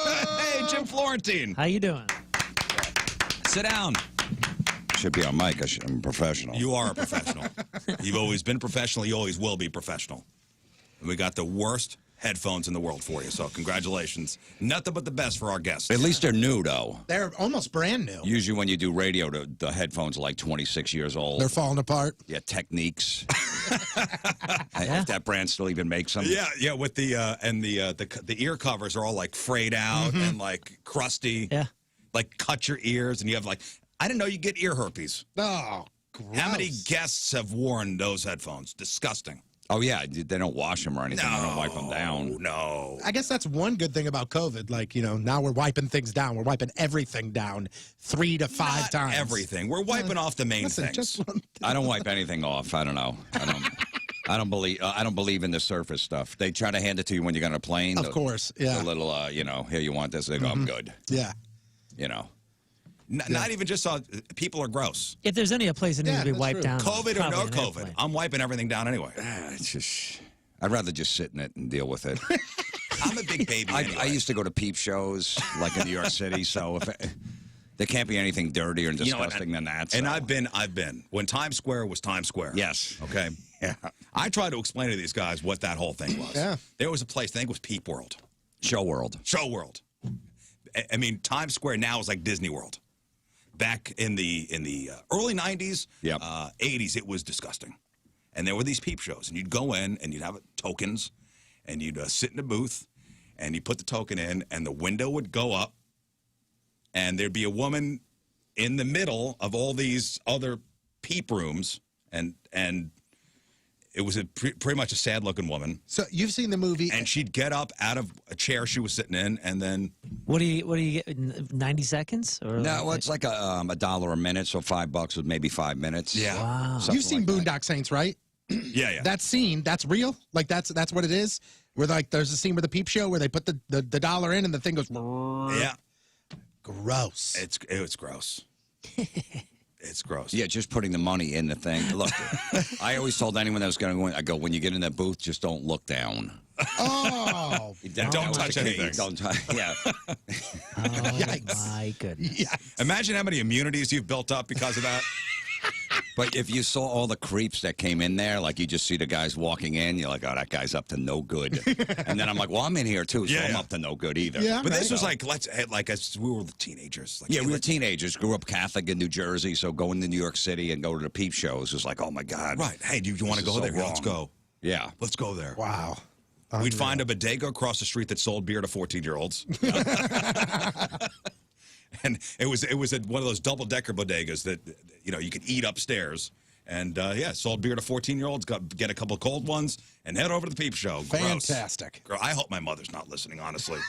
Hey, Jim Florentine. How you doing? Sit down. Should be on mic. I'm a professional. You are a professional. You've always been professional. You always will be professional. And we got the worst headphones in the world for you, so congratulations. Nothing but the best for our guests. At least they're new, though. They're almost brand new. Usually when you do radio, the headphones are like 26 years old. They're falling apart. Yeah, Techniques. If that brand still even makes them. Yeah, with the ear covers are all like frayed out and like crusty. Yeah. Like cut your ears, and you have like, I didn't know you get ear herpes. Oh, gross. How many guests have worn those headphones? Disgusting. Oh, yeah, they don't wash them or anything. They don't wipe them down. No. I guess that's one good thing about COVID. Like, you know, now we're wiping things down. We're wiping everything down 3 to 5 Not times. everything. We're wiping off the main Listen, things. just one I don't wipe anything off. I don't know. I don't believe in the surface stuff. They try to hand it to you when you're on a plane. Of course, yeah. The little, you know, here you want this. They go, I'm good. Yeah. You know. Not even just people are gross. If there's any place that needs to be that's wiped true. down, COVID or probably no an COVID, airplane. I'm wiping everything down anyway. It's just, I'd rather just sit in it and deal with it. I'm a big baby anyway. I used to go to Peep Shows, like in New York City, so there can't be anything dirtier and disgusting than that. And so. I've been. When Times Square was Times Square. Yes. Okay? Yeah. I tried to explain to these guys what that whole thing was. Yeah. There was a place, I think it was Peep World. Show World. Show World. I mean, Times Square now is like Disney World. Back in the early 90s, Yep. 80s, it was disgusting. And there were these Peep Shows, and you'd go in, and you'd have tokens, and you'd sit in a booth, and you put the token in, and the window would go up, and there'd be a woman in the middle of all these other peep rooms, and it was pretty much a sad-looking woman. So you've seen the movie. And she'd get up out of a chair she was sitting in, and then... What do you get? 90 seconds? Or No, well, it's like $1 a minute, so $5 with maybe 5 minutes. Yeah. Wow. Something You've seen like that. Boondock Saints, right? Yeah. That scene, that's real? Like, that's what it is? Where, like, there's a scene with the Peep Show where they put the dollar in and the thing goes... Yeah. Gross. It's gross. It's gross. Yeah, just putting the money in the thing. Look, I always told anyone that was going to go in, I go, when you get in that booth, just don't look down. Oh. That Don't was touch the key. anything. Don't touch. Yeah. Oh, my goodness. Yeah. Imagine how many immunities you've built up because of that. But if you saw all the creeps that came in there, like you just see the guys walking in, you're like, oh, that guy's up to no good. And then I'm like, well, I'm in here too, so I'm up to no good either. Yeah. But this Right. was like as we were teenagers. Like, Yeah, we were teenagers, grew up Catholic in New Jersey, so going to New York City and go to the Peep Shows was like, oh my God. Right. Hey, do you want to This go is so there? Let's wrong. go. Yeah. Let's go there. Wow. We'd find a bodega across the street that sold beer to 14-year-olds. And it was one of those double-decker bodegas that, you know, you could eat upstairs. And, yeah, sold beer to 14-year-olds, get a couple of cold ones, and head over to the Peep Show. Gross. Fantastic. Girl, I hope my mother's not listening, honestly.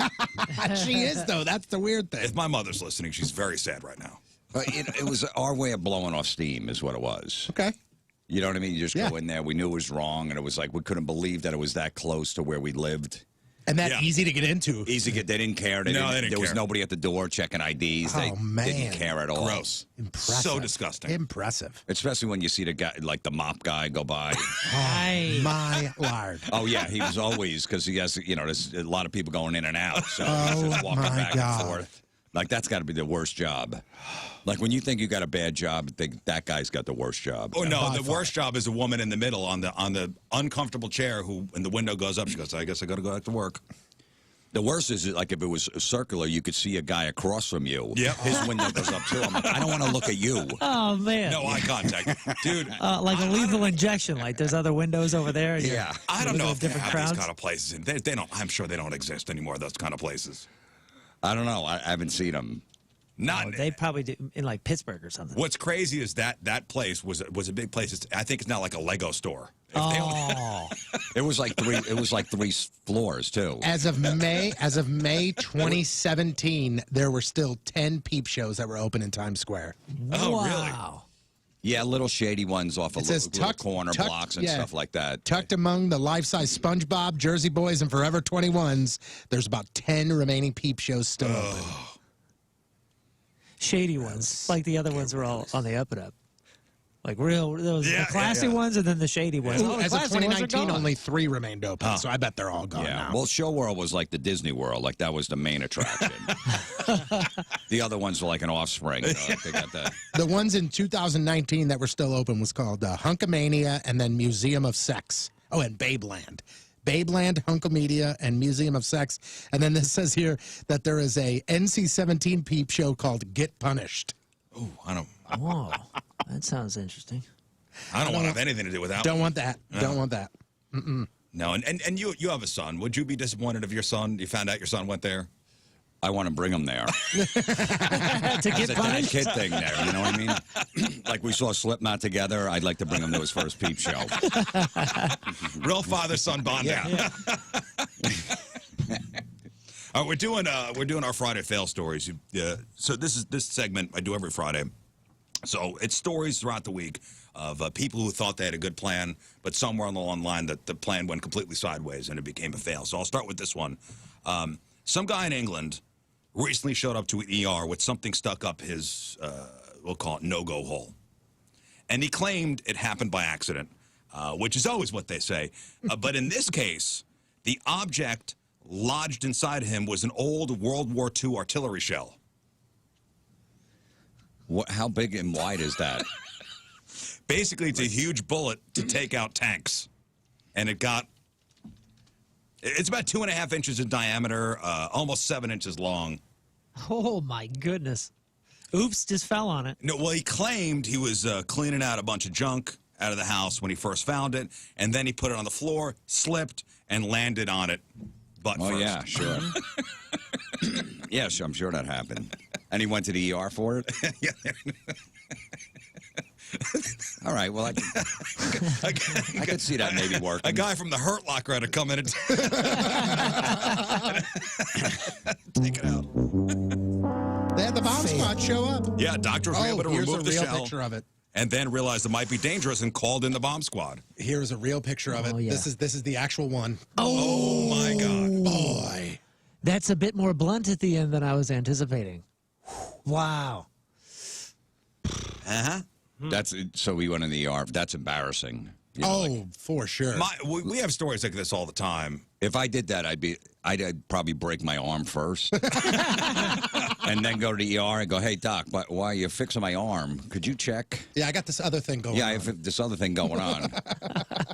She is, though. That's the weird thing. If my mother's listening, she's very sad right now. But it was our way of blowing off steam is what it was. Okay. You know what I mean? You just go in there. We knew it was wrong, and it was like we couldn't believe that it was that close to where we lived. And that Yeah. easy to get into. Easy to get. They didn't care. They didn't There was care. nobody at the door checking IDs. They man. didn't care at all. Gross. Impressive. So disgusting. Impressive. Especially when you see the guy, like the mop guy, go by. Hey. My lord. Oh yeah, he was always because he has. You know, there's a lot of people going in and out, so he's just walking my back God. and forth. Like that's got to be the worst job. Like when you think you got a bad job, that guy's got the worst job. Oh no, By the far. worst job is a woman in the middle on the uncomfortable chair who, when the window goes up, she goes, I guess I got to go back to work. The worst is like if it was circular, you could see a guy across from you. Yep. His window goes up too. I'm like, I don't want to look at you. Oh, man. No eye contact. Dude, Like a lethal injection. Like there's other windows over there. and Yeah. I don't you're know looking if at they different have crowds. these kind of places. And they don't, I'm sure they don't exist anymore, those kind of places. I don't know. I haven't seen him. Not. Oh, they probably do in like Pittsburgh or something. What's crazy is that place was a big place. I think it's now like a Lego store. If they Oh, It was like three. It was like 3 floors too. As of May 2017, there were still 10 Peep Shows that were open in Times Square. Oh, really? wow. Yeah, little shady ones off of It says little tucked- corner tucked- blocks and yeah. stuff like that. Tucked among the life-size SpongeBob, Jersey Boys, and Forever 21s, there's about 10 remaining Peep Shows still open. Shady ones. Like the other ones were all on the up and up. Like those Yeah, the classy yeah. ones and then the shady ones. Oh, the As of classy ones are 2019, gone. only 3 remained open, so I bet they're all gone now. Well, Show World was like the Disney World. Like, that was the main attraction. The other ones were like an offspring. Like they got that. The ones in 2019 that were still open was called Hunkamania and then Museum of Sex. Oh, and Babeland. Babeland, Hunkamedia, and Museum of Sex. And then this says here that there is a NC-17 peep show called Get Punished. Ooh, I don't Whoa, that sounds interesting. want to have anything to do with that. Don't want that. Don't want that. No, and you have a son. Would you be disappointed if you found out your son went there? I want to bring them there. To It's get a dad punished? kid thing there. You know what I mean? Like we saw Slipknot together. I'd like to bring him to his first peep show. Real father-son bonding. Yeah. All right, we're doing our Friday fail stories. So this segment I do every Friday. So it's stories throughout the week of people who thought they had a good plan, but somewhere along the line that the plan went completely sideways and it became a fail. So I'll start with this one. Some guy in England recently showed up to an ER with something stuck up his, we'll call it no-go hole. And he claimed it happened by accident, which is always what they say. But in this case, the object lodged inside him was an old World War II artillery shell. How big and wide is that? Basically, it's a huge bullet to take out tanks. And it's about 2.5 inches in diameter, almost 7 inches long. Oh, my goodness. Oops, just fell on it. No, well, he claimed he was cleaning out a bunch of junk out of the house when he first found it, and then he put it on the floor, slipped, and landed on it butt Oh, first. yeah, sure. Yeah, sure, I'm sure that happened. And he went to the ER for it? Yeah. All right, well, I could see that maybe working. A guy from the Hurt Locker had to come in and take it out. They had the bomb squad show up. Yeah, doctors were able to here's remove a the real shell picture of it. and then realized it might be dangerous and called in the bomb squad. Here's a real picture of it. Oh, yeah. This is the actual one. Oh my God. Boy. That's a bit more blunt at the end than I was anticipating. Wow. Uh-huh. So we went in the ER. That's embarrassing. You know, Oh, like, for sure. We have stories like this all the time. if I did that, I'd probably break my arm first, and then go to the ER and go, "Hey doc, why are you fixing my arm? Could you check?" Yeah, I got this other thing going Yeah, I on. have this other thing going on.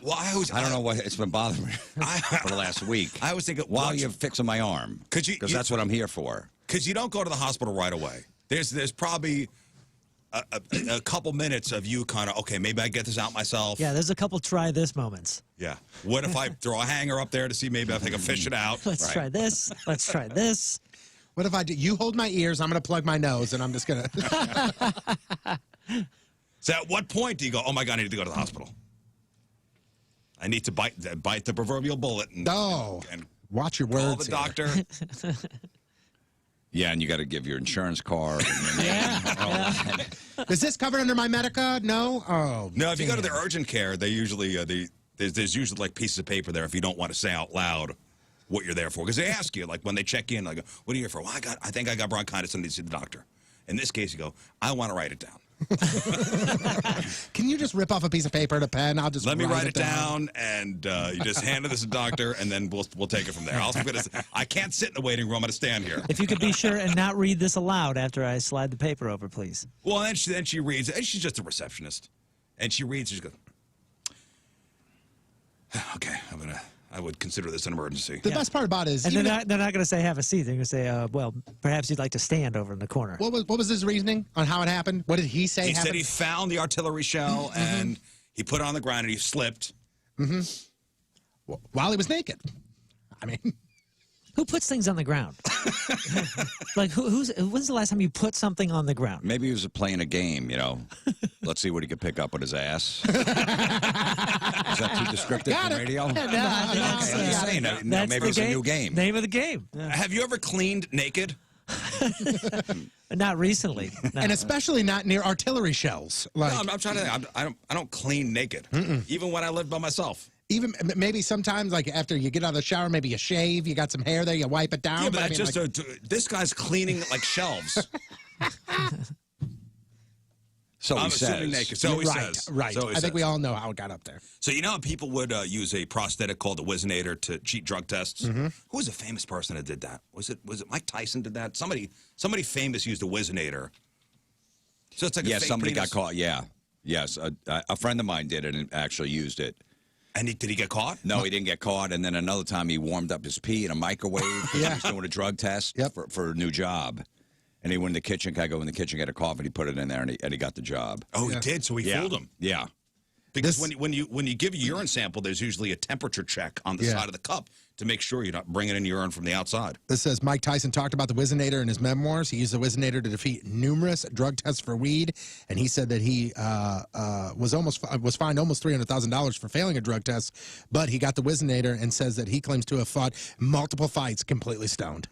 Well, I don't know what it's been bothering me for the last week. I was thinking, Why are you fixing my arm? Could you- Because that's what I'm here for. because you don't go to the hospital right away. There's probably a couple minutes of you kind of, okay, maybe I get this out myself. Yeah, there's a couple try this moments. Yeah. What if I throw a hanger up there to see maybe if I can fish it out? Let's try this. Let's try this. What if I do? You hold my ears, I'm going to plug my nose, and I'm just going to... So at what point do you go, oh my God, I need to go to the hospital? I need to bite the proverbial bullet and, No. and Watch your call words the doctor. Yeah, and you got to give your insurance card. And your name and all that. Is this covered under my Medica? No? Oh, No, if you go to damn. the urgent care, they usually there's usually like pieces of paper there if you don't want to say out loud what you're there for, because they ask you like when they check in, like, what are you here for? Well, I think I got bronchitis and need to see the doctor. In this case, you go, I want to write it down. Can you just rip off a piece of paper and a pen? I'll just Let me write it down, and you just hand it to the doctor, and then we'll take it from there. I can't sit in the waiting room. I'm going to stand here. If you could be sure and not read this aloud after I slide the paper over, please. Well, then she reads, and she's just a receptionist, and she reads, she goes, okay, I would consider this an emergency. The best part about it is... And even they're not going to say have a seat. They're going to say, well, perhaps you'd like to stand over in the corner. what was his reasoning on how it happened? What did he say He happened? said he found the artillery shell, and he put it on the ground, and he slipped. While he was naked. I mean... Who puts things on the ground? Like, when's the last time you put something on the ground? Maybe he was playing a game, you know. Let's see what he could pick up with his ass. Is that too descriptive Got for it. radio? No, I think I'm just saying, that's maybe the it's a new game. Name of the game. Yeah. Have you ever cleaned naked? Not recently. No. And especially not near artillery shells. Like, No, I'm trying to think. I don't clean naked, even when I lived by myself. even maybe sometimes, like after you get out of the shower, maybe you shave, you got some hair there, you wipe it down. Yeah, but I that's mean, just like, this guy's cleaning like shelves. So I'm he assuming says. naked. So he right, says. right. So he I think we says. all know how it got up there. So you know how people would use a prosthetic called the Whizzinator to cheat drug tests? Mm-hmm. Who was a famous person that did that? Was it Mike Tyson did that? Somebody famous used a Whizzinator. So it's like a fake somebody penis. got caught. Yeah, yes, a friend of mine did it and actually used it. And did he get caught? No, he didn't get caught. And then another time he warmed up his pee in a microwave because he was doing a drug test for a new job. And he went in the kitchen. Guy go in the kitchen, get a coffee, he put it in there, and he got the job. Oh, he did. So he fooled him. Yeah. Because when you give a urine sample, there's usually a temperature check on the side of the cup to make sure you're not bringing in urine from the outside. This says Mike Tyson talked about the Whizzinator in his memoirs. He used the Whizzinator to defeat numerous drug tests for weed, and he said that he was fined almost $300,000 for failing a drug test, but he got the Whizzinator and says that he claims to have fought multiple fights completely stoned.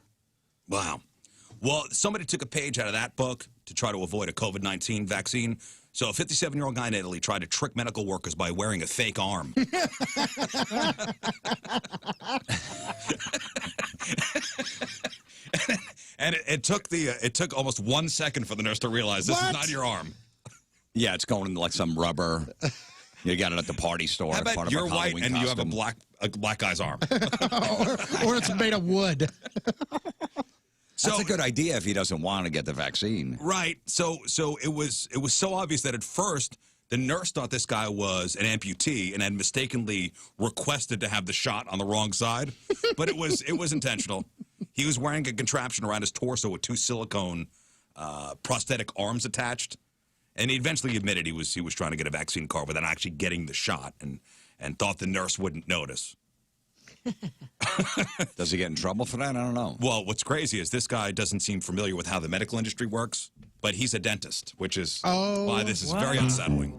Wow. Well, somebody took a page out of that book to try to avoid a COVID-19 vaccine. So a 57-year-old guy in Italy tried to trick medical workers by wearing a fake arm. And it took almost 1 second for the nurse to realize this is not your arm. Yeah, it's going into like some rubber. You got it at the party store. How about part of you're a white Halloween and you have a costume. black guy's arm? or it's made of wood. That's a good idea if he doesn't want to get the vaccine. Right. So it was so obvious that at first the nurse thought this guy was an amputee and had mistakenly requested to have the shot on the wrong side, but it was intentional. He was wearing a contraption around his torso with two silicone prosthetic arms attached, and he eventually admitted he was trying to get a vaccine card without actually getting the shot, and thought the nurse wouldn't notice. Does he get in trouble for that? I don't know. Well, what's crazy is this guy doesn't seem familiar with how the medical industry works, but he's a dentist, which is why this is very unsettling.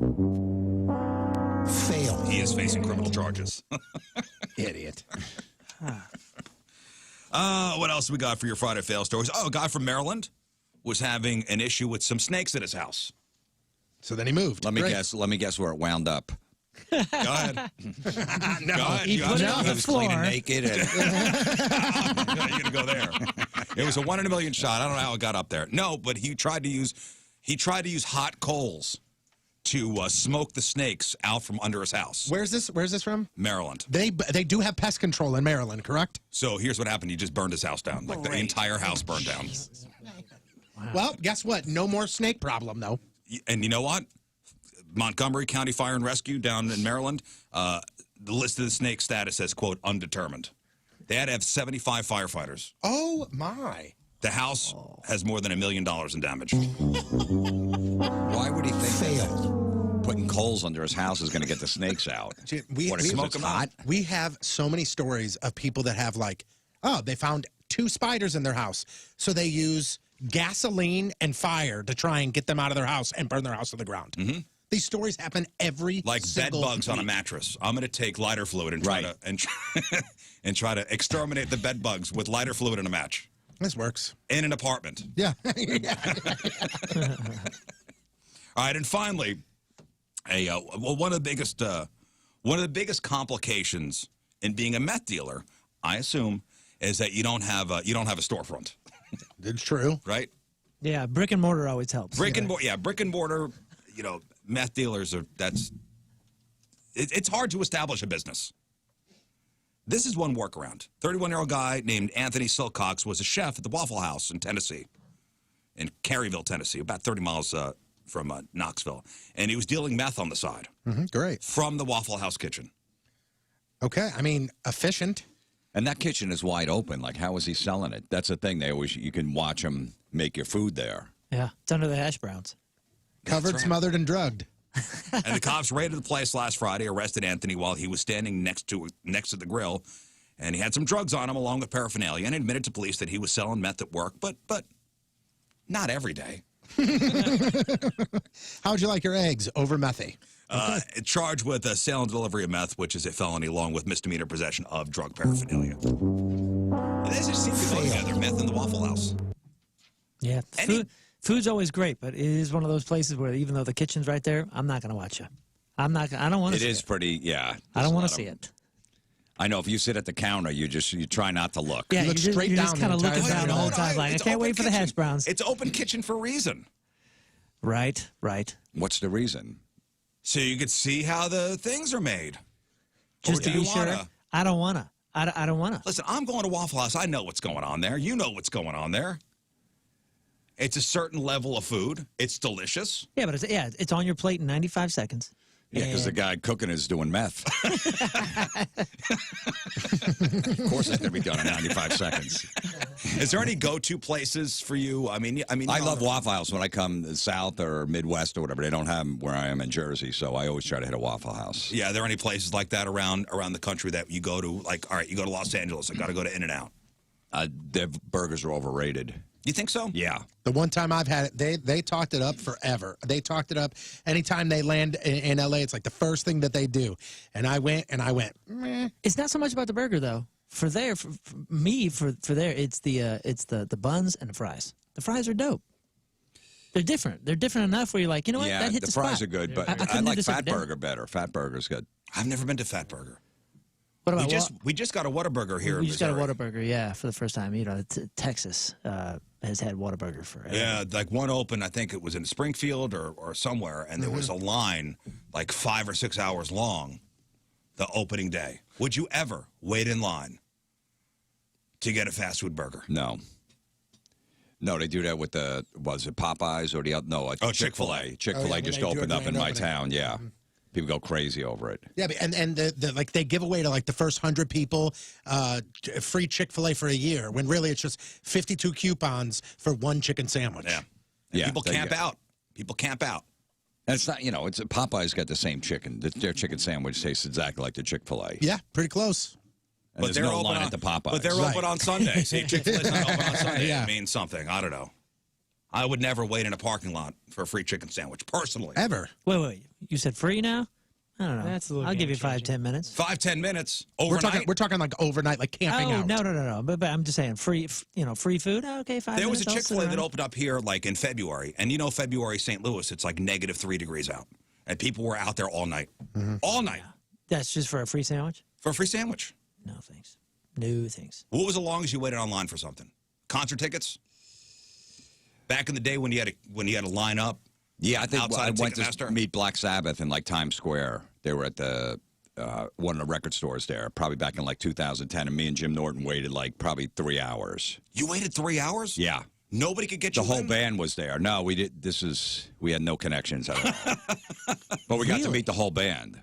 Failed. He is facing criminal charges. Idiot. What else we got for your Friday fail stories? Oh, a guy from Maryland was having an issue with some snakes at his house. So then he moved. Let me guess where it wound up. Go ahead. No. Go ahead. He put it on He the was floor. cleaning naked. And You're going to go there. It was a 1 in a million shot. I don't know how it got up there. No, but he tried to use hot coals to smoke the snakes out from under his house. Where's this from? Maryland. They do have pest control in Maryland, correct? So here's what happened. He just burned his house down. Like the entire house burned down. Wow. Well, guess what? No more snake problem, though. And you know what? Montgomery County Fire and Rescue down in Maryland, the list of the snake status says, quote, undetermined. They had to have 75 firefighters. Oh, my. The house has more than $1 million in damage. why would he think that Failed. putting coals under his house is going to get the snakes out? We Smoke them hot? We have so many stories of people that have they found 2 spiders in their house. So they use gasoline and fire to try and get them out of their house and burn their house to the ground. Mm-hmm. These stories happen every Like bed single bugs on a week. mattress. I'm going to take lighter fluid and try and try to exterminate the bed bugs with lighter fluid and a match This works. in an apartment. Yeah. All right, and finally, one of the biggest complications in being a meth dealer, I assume, is that you don't have a storefront, It's true. right? Yeah, brick and mortar always helps. Brick and mortar. Meth dealers it's hard to establish a business. This is one workaround. 31-year-old guy named Anthony Silcox was a chef at the Waffle House in Tennessee, in Caryville, Tennessee, about 30 miles from Knoxville. And he was dealing meth on the side Great. from the Waffle House kitchen. Okay. I mean, efficient. And that kitchen is wide open. Like, how is he selling it? That's the thing. You can watch him make your food there. Yeah, it's under the hash browns. Covered, right. smothered, and drugged. And the cops raided the place last Friday, arrested Anthony while he was standing next to the grill. And he had some drugs on him along with paraphernalia and admitted to police that he was selling meth at work, but not every day. How'd you like your eggs? Over methy. Charged with sale and delivery of meth, which is a felony, along with misdemeanor possession of drug paraphernalia. And they just seem to go together, meth in the Waffle House. Yeah, food's always great, but it is one of those places where even though the kitchen's right there, I'm not going to watch you. I don't want to see it. It is pretty, yeah. I don't want to see it. I know if you sit at the counter, you try not to look. Yeah, You look you're straight just down kind the of entire looking time. down the whole time like, I It's can't open wait for the kitchen. hash browns. It's open kitchen for a reason. Right, right. What's the reason? So you could see how the things are made. Just Or to do be you sure. wanna- I don't wanna. I don't wanna. Listen, I'm going to Waffle House. I know what's going on there. You know what's going on there. It's a certain level of food. It's delicious. Yeah, but it's on your plate in 95 seconds. Yeah, because the guy cooking is doing meth. Of course, it's going to be done in 95 seconds. Is there any go-to places for you? I mean, I love Waffle House when I come south or Midwest or whatever. They don't have them where I am in Jersey, so I always try to hit a Waffle House. Yeah, are there any places like that around the country that you go to? Like, all right, you go to Los Angeles, I got to go to In-N-Out. Their burgers are overrated. You think so? Yeah. The one time I've had it, they talked it up forever. They talked it up anytime they land in LA. It's like the first thing that they do. And I went, meh. It's not so much about the burger though. For there, it's the buns and the fries. The fries are dope. They're different. They're different enough where you're like, you know what? Yeah, that hit the the fries spot. are good, but I I couldn't do like this every Fat day. Burger better. Fat Burger's good. I've never been to Fat Burger. What about We just got a Whataburger here We in just got a Missouri. Whataburger, yeah, for the first time. You know, Texas has had Whataburger forever. Yeah, like one opened, I think it was in Springfield or somewhere, and there was a line like 5 or 6 hours long the opening day. Would you ever wait in line to get a fast food burger? No. No, they do that with was it Popeyes or the other? No, Chick-fil-A. Chick-fil-A when just they do a opened up in grand my opening. town, yeah. People go crazy over it. Yeah, but- and like they give away to like the first 100 people free Chick-fil-A for a year, when really it's just 52 coupons for one chicken sandwich. Yeah. Yeah, People they camp get- out. People camp out. And it's not, it's Popeye's got the same chicken. Their chicken sandwich tastes exactly like the Chick-fil-A. Yeah, pretty close. And there's no line at the Popeyes. But they're open on Sunday. See, Chick-fil-A's not open on Sunday. Yeah. It means something. I don't know. I would never wait in a parking lot for a free chicken sandwich, personally. Ever. Wait. You said free now? I don't know. That's a little I'll give you game-changing. 5-10 minutes. 5-10 minutes We're overnight. talking like overnight, like camping Oh, out. no. But I'm just saying, free food. Oh, okay, 5 There was minutes. a I'll sit Chick-fil-A that around. opened up here like in February. And you know February, St. Louis, it's like -3 degrees out. And people were out there all night. All night. That's just for a free sandwich? For a free sandwich. No, thanks. No, thanks. What was the longest you waited online for something? Concert tickets? Back in the day when you had to line up? Yeah, I think outside I of went Ticketmaster? to meet Black Sabbath in like Times Square. They were at the one of the record stores there, probably back in like 2010. And me and Jim Norton waited like probably 3 hours. You waited 3 hours? Yeah. Nobody could get The you whole in? band was there. No, we did. We had no connections at all. But we got to meet the whole band.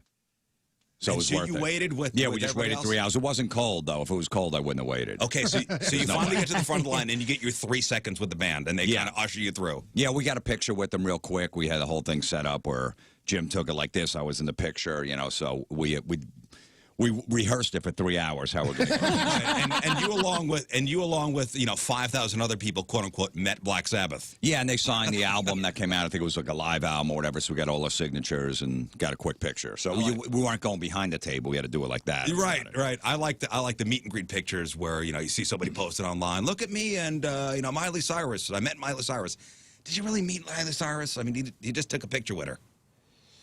So it And was so worth you it. waited with Yeah, with we just everybody waited else? 3 hours. It wasn't cold though. If it was cold, I wouldn't have waited. Okay, so you No finally way. get to the front of the line and you get your 3 seconds with the band and they Yeah. kind of usher you through. Yeah, we got a picture with them real quick. We had the whole thing set up where Jim took it like this. I was in the picture, so we rehearsed it for 3 hours. How we're going to go. and you along with 5,000 other people, quote unquote, met Black Sabbath. Yeah, and they signed the album that came out. I think it was like a live album or whatever. So we got all our signatures and got a quick picture. So we weren't going behind the table. We had to do it like that. Right. I like the meet and greet pictures where you see somebody posted online. Look at me and Miley Cyrus. I met Miley Cyrus. Did you really meet Miley Cyrus? I mean, you just took a picture with her.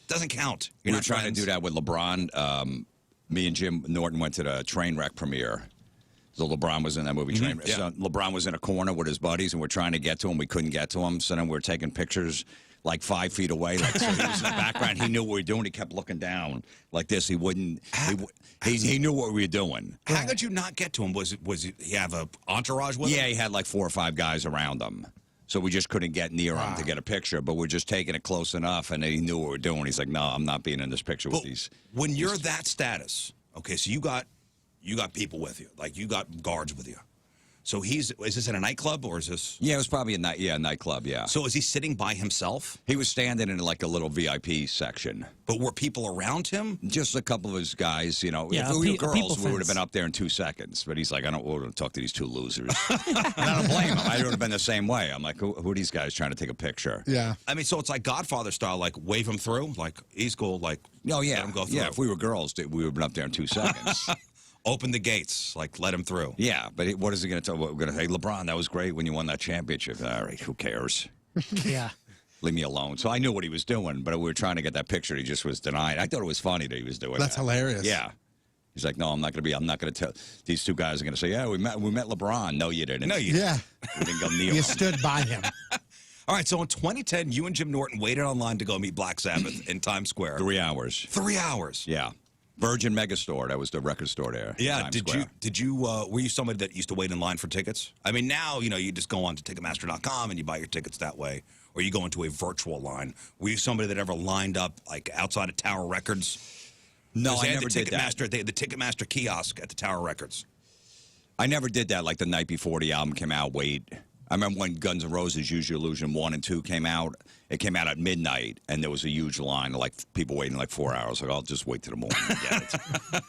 Doesn't count. We were trying to do that with LeBron. Me and Jim Norton went to the Trainwreck premiere. So LeBron was in that movie, Trainwreck. yeah. So LeBron was in a corner with his buddies, and we're trying to get to him. We couldn't get to him. So then we were taking pictures like 5 feet away. Like, so he was in the background. He knew what we were doing. He kept looking down like this. He wouldn't. He knew what we were doing. How could you not get to him? Was he have a entourage with him? Yeah, he had like 4 or 5 guys around him. So we just couldn't get near him to get a picture, but we're just taking it close enough, and he knew what we were doing. He's like, no, I'm not being in this picture with these. When you're that status, okay, so you got people with you, like you got guards with you. So is this in a nightclub or is this? Yeah, it was probably a nightclub, yeah. So is he sitting by himself? He was standing in like a little VIP section. But were people around him? Just a couple of his guys, Yeah, if we were people girls, we would have fence. been up there in 2 seconds. But he's like, I don't want to talk to these 2 losers. And I don't blame him. I would have been the same way. I'm like, who are these guys trying to take a picture? Yeah. I mean, so it's like Godfather style, like wave him through, like he's cool, like Oh, yeah. let him go through. Yeah, if we were girls, we would have been up there in 2 seconds. Open the gates, like let him through. Yeah, but what is he going to tell? We're going to say, LeBron, that was great when you won that championship. All right, who cares? Yeah. Leave me alone. So I knew what he was doing, but we were trying to get that picture. He just was denying. I thought it was funny that he was doing That's that. hilarious. Yeah. He's like, no, I'm not going to tell. These 2 guys are going to say, yeah, we met LeBron. No, you didn't. No, you Yeah. We didn't go near You him. stood by him. All right, so in 2010, you and Jim Norton waited online to go meet Black Sabbath in Times Square. 3 hours. 3 hours. Yeah. Virgin Megastore. That was the record store there. Yeah. Times Square. Were you somebody that used to wait in line for tickets? I mean, now, you just go on to Ticketmaster.com and you buy your tickets that way, or you go into a virtual line. Were you somebody that ever lined up, like, outside of Tower Records? No, I they had never the did that. They had the Ticketmaster kiosk at the Tower Records. I never did that, like the night before the album came out, wait. I remember when Guns N' Roses' Use Your Illusion 1 and 2 came out. It came out at midnight, and there was a huge line, like people waiting like 4 hours. Like, I'll just wait till the morning and get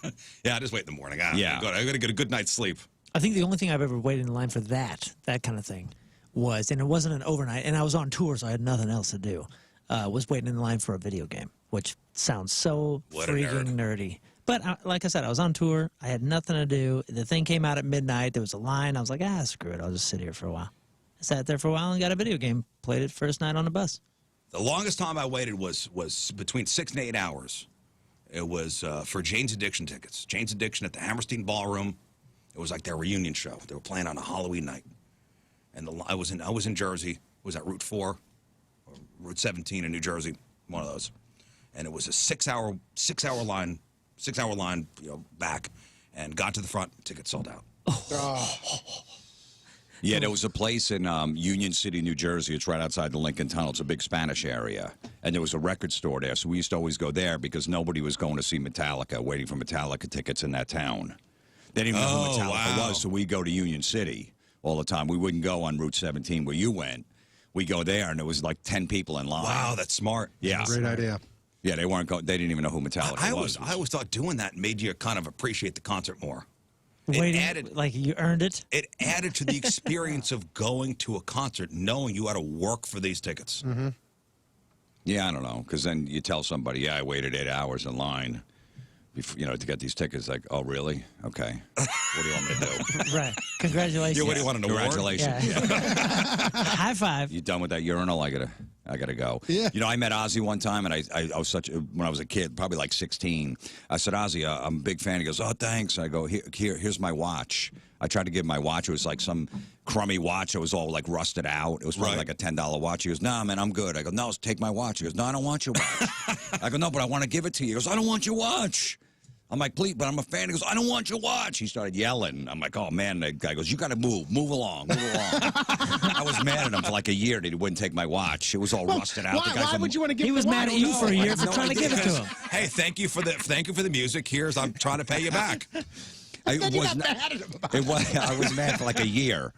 it. Yeah, I just wait in the morning. Yeah. I got to get a good night's sleep. I think the only thing I've ever waited in line for that kind of thing was, and it wasn't an overnight, and I was on tour, so I had nothing else to do, was waiting in line for a video game, which sounds so freaking nerdy. But like I said, I was on tour. I had nothing to do. The thing came out at midnight. There was a line. I was like, screw it. I'll just sit here for a while. I sat there for a while and got a video game. Played it first night on the bus. The longest time I waited was between 6 and 8 hours. It was for Jane's Addiction tickets. Jane's Addiction at the Hammerstein Ballroom. It was like their reunion show. They were playing on a Halloween night, and I was in Jersey. It was at Route 4, or Route 17 in New Jersey, one of those. And it was a 6 hour line, back, and got to the front. Tickets sold out. Yeah, there was a place in Union City, New Jersey. It's right outside the Lincoln Tunnel. It's a big Spanish area. And there was a record store there. So we used to always go there because nobody was going to see Metallica, waiting for Metallica tickets in that town. They didn't even know who Metallica was, so we go to Union City all the time. We wouldn't go on Route 17 where you went. We go there, and there was like 10 people in line. Wow, that's smart. Yeah. Great idea. Yeah, they weren't going. They didn't even know who Metallica was. I always thought doing that made you kind of appreciate the concert more. Waiting, like you earned it? It added to the experience of going to a concert, knowing you had to work for these tickets. Mm-hmm. Yeah, I don't know, because then you tell somebody, I waited 8 hours in line, before, to get these tickets. Like, oh, really? Okay. What do you want me to do? Right. Congratulations. Yeah, what do you want, an award? Congratulations. Yeah. High five. You done with that urinal? I gotta go. Yeah. I met Ozzy one time, and I was when I was a kid, probably like 16. I said, Ozzy, I'm a big fan. He goes, oh, thanks. I go, here's my watch. I tried to give him my watch. It was like some crummy watch. It was all like rusted out. It was probably like a $10 watch. He goes, nah, man, I'm good. I go, no, take my watch. He goes, no, I don't want your watch. I go, no, but I want to give it to you. He goes, I don't want your watch. I'm like, please, but I'm a fan. He goes, I don't want your watch. He started yelling. I'm like, oh, man. The guy goes, you got to move. Move along. Move along. I was mad at him for like a year that he wouldn't take my watch. It was all rusted out. Why would you want to give He him was the mad watch? at you for a year for trying to give it to him. Hey, thank you for the music. I'm trying to pay you back. I was mad for like a year.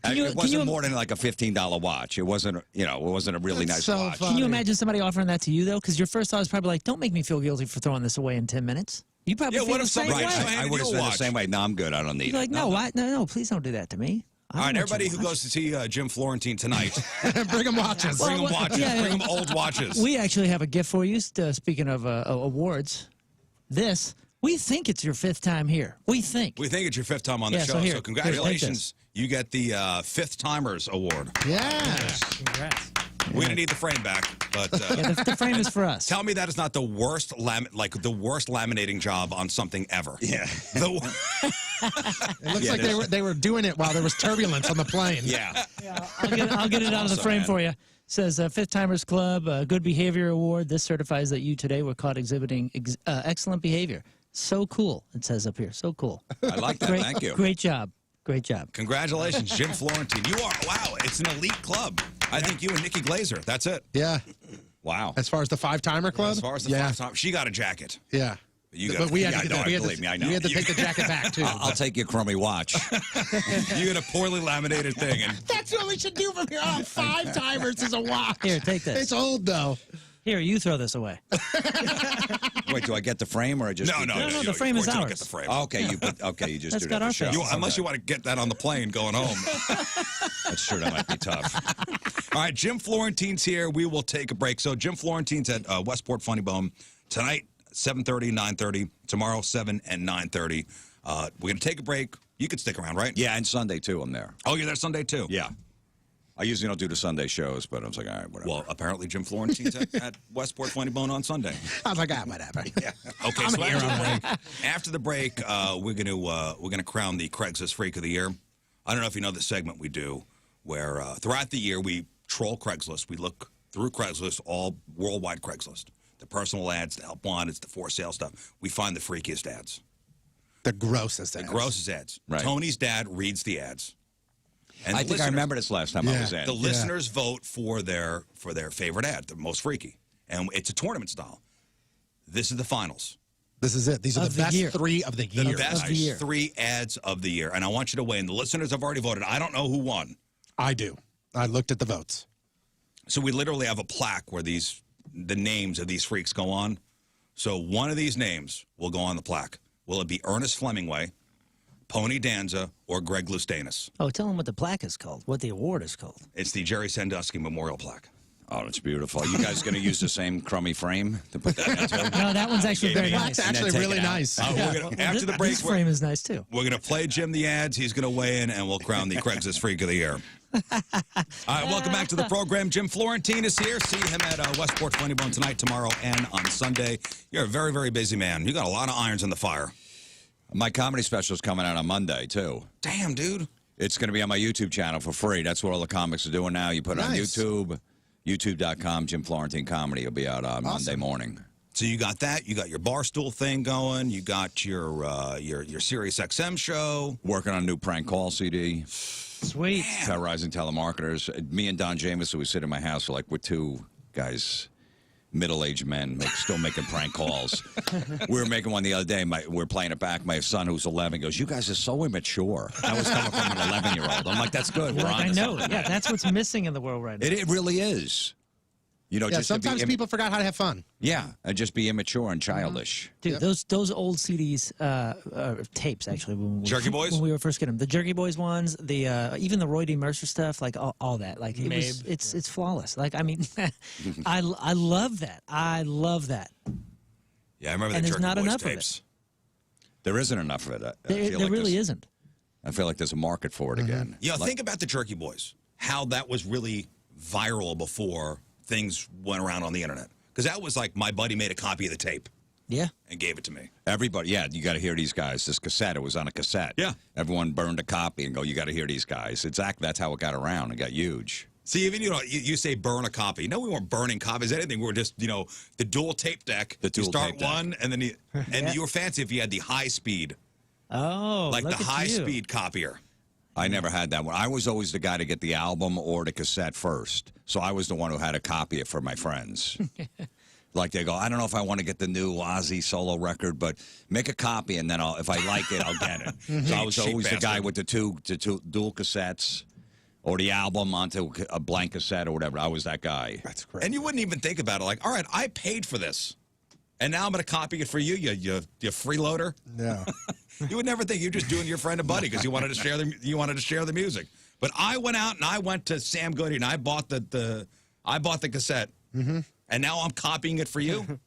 It wasn't more than like a $15 watch. It wasn't, it wasn't a really nice watch. Can you imagine somebody offering that to you, though? Because your first thought was probably like, don't make me feel guilty for throwing this away in 10 minutes. You probably feel what the if same somebody- way. Right, I would have said the same way. No, I'm good. I don't need You're it. like, no, please don't do that to me. All right, everybody who goes to see Jim Florentine tonight, Bring him watches. bring them watches. yeah, Bring them old watches. We actually have a gift for you. Speaking of awards, we think it's your 5th time here. We think. We think it's your 5th time on the Yeah, show, so here, so congratulations. You get the 5th Timers Award. Yes. Congrats. We're going to need the frame back, but Yeah, the frame is for us. tell me that is not the worst laminating job on something ever. Yeah. It looks like they were doing it while there was turbulence on the plane. Yeah. I'll get it out of the Awesome, frame man. for you. Says Fifth Timers Club, Good Behavior Award. This certifies that you today were caught exhibiting excellent behavior. So cool, it says up here. So cool. I like that. Thank you. Great job. Great job. Congratulations, Jim Florentine. You are, wow, it's an elite club. I think you and Nikki Glazer, that's it. Yeah. Wow. As far as the 5-timer club? As far as the 5 time, she got a jacket. Yeah. But we had to, believe me, I know. We had to take the jacket back, too. I'll take your crummy watch. You get a poorly laminated thing. And That's what we should do from here on. 5 timers is a watch. Here, take this. It's old, though. Here, you throw this away. Wait, do I get the frame or I just? no, the frame is of course you don't ours. get the frame. Okay, you just That's do got that our for show. face. Unless you want to get that on the plane going home. That's true. That might be tough. All right, Jim Florentine's here. We will take a break. So Jim Florentine's at Westport Funny Bone tonight, 7:30, 9:30. Tomorrow, 7 and 9:30. We're going to take a break. You could stick around, right? Yeah, and Sunday too. I'm there. Oh, you're there Sunday too? Yeah. I usually don't do the Sunday shows, but I was like, all right, whatever. Well, apparently Jim Florentine's at Westport Funny Bone on Sunday. I was like, whatever. Yeah. Okay, so after the break, we're gonna crown the Craigslist Freak of the Year. I don't know if you know the segment we do, where throughout the year we troll Craigslist. We look through Craigslist, all worldwide Craigslist. The personal ads, the help wanted, the for sale stuff. We find the freakiest ads. The grossest ads. The grossest ads. Right. Tony's dad reads the ads. And I think I remember this last time I was in. The listeners vote for their favorite ad, the most freaky. And it's a tournament style. This is the finals. This is it. These are the best year. 3 of the year. The best 3 ads of the year. And I want you to weigh in. The listeners have already voted. I don't know who won. I do. I looked at the votes. So we literally have a plaque where the names of these freaks go on. So one of these names will go on the plaque. Will it be Ernest Flemingway, Pony Danza, or Greg Lustanis? Oh, tell them what the plaque is called, what the award is called. It's the Jerry Sandusky Memorial Plaque. Oh, that's beautiful. You guys going to use the same crummy frame to put that into? No, that one's actually very nice. That's actually really nice. After the break, this frame is nice too. We're going to play Jim the ads. He's going to weigh in, and we'll crown the Craigslist Freak of the Year. All right, welcome back to the program. Jim Florentine is here. See him at Westport Funnybone tonight, tomorrow, and on Sunday. You're a very, very busy man. You got a lot of irons in the fire. My comedy special is coming out on Monday, too. Damn, dude. It's going to be on my YouTube channel for free. That's what all the comics are doing now. You put it on YouTube, youtube.com, Jim Florentine Comedy. It'll be out on Monday morning. So you got that. You got your Barstool thing going. You got your Sirius XM show. Working on a new prank call CD. Sweet. Terrorizing telemarketers. Me and Don Jameson, we sit in my house. We're 2 guys, middle-aged men, still making prank calls. We were making one the other day. We were playing it back. My son, who's 11, goes, "You guys are so immature." That was coming from an 11-year-old. I'm like, that's good. We're on I know. Yeah, that's what's missing in the world right now. It really is. You know, just sometimes people forgot how to have fun. Yeah, and just be immature and childish. Dude, those old CDs, tapes actually. Jerky Boys? When we were first getting them, the Jerky Boys ones, the even the Roy D. Mercer stuff, like all that, like it's flawless. Like I mean, I love that. I love that. Yeah, I remember and the there's Jerky not Boys enough tapes. Of it. There isn't enough of it. There really isn't. I feel like there's a market for it again. Yeah, think about the Jerky Boys. How that was really viral before things went around on the internet. Because that was like my buddy made a copy of the tape. Yeah. And gave it to me. Everybody, you got to hear these guys. This cassette, it was on a cassette. Yeah. Everyone burned a copy and go, you got to hear these guys. Exactly. That's how it got around. It got huge. See, even, you say burn a copy. No, we weren't burning copies, anything. We were just, the dual tape deck. The dual you start tape deck. one, and then you were fancy if you had the high speed. Oh, like the look at high you. speed copier. I never had that one. I was always the guy to get the album or the cassette first. So I was the one who had to copy it for my friends. Like they go, I don't know if I want to get the new Ozzy solo record, but make a copy and then if I like it, I'll get it. So I was Cheap always the guy bastard. with the two dual cassettes or the album onto a blank cassette or whatever. I was that guy. That's great. And you wouldn't even think about it. Like, all right, I paid for this. And now I'm going to copy it for you, you freeloader. Yeah. You would never think you're just doing your friend a buddy because you wanted to share the music. But I went out and I went to Sam Goody and I bought the cassette. Mm-hmm. And now I'm copying it for you.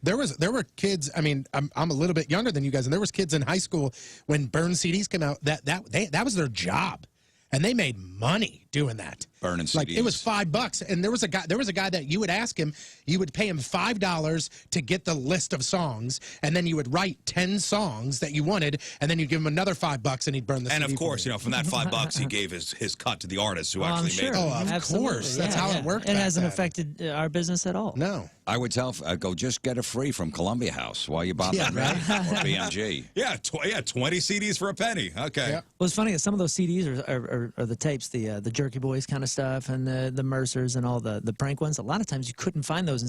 There were kids. I mean, I'm a little bit younger than you guys, and there was kids in high school when Burn CDs came out. That was their job, and they made money doing that. Burning CDs. Like it was $5, and there was a guy that you would ask him, you would pay him $5 to get the list of songs, and then you would write 10 songs that you wanted, and then you give him another $5, and he'd burn the And CD of course, for you. from that $5, he gave his cut to the artist who I'm actually sure. made it. Oh, of Absolutely. course. That's how it worked It back hasn't then. affected our business at all. No. I would I go, just get it free from Columbia House. Why are you bothering me? Or BMG. Yeah, 20 CDs for a penny. Okay. Yeah. What's funny is some of those CDs are the tapes, the Jerky Boys kind of stuff, and the Mercers and all the prank ones. A lot of times you couldn't find those in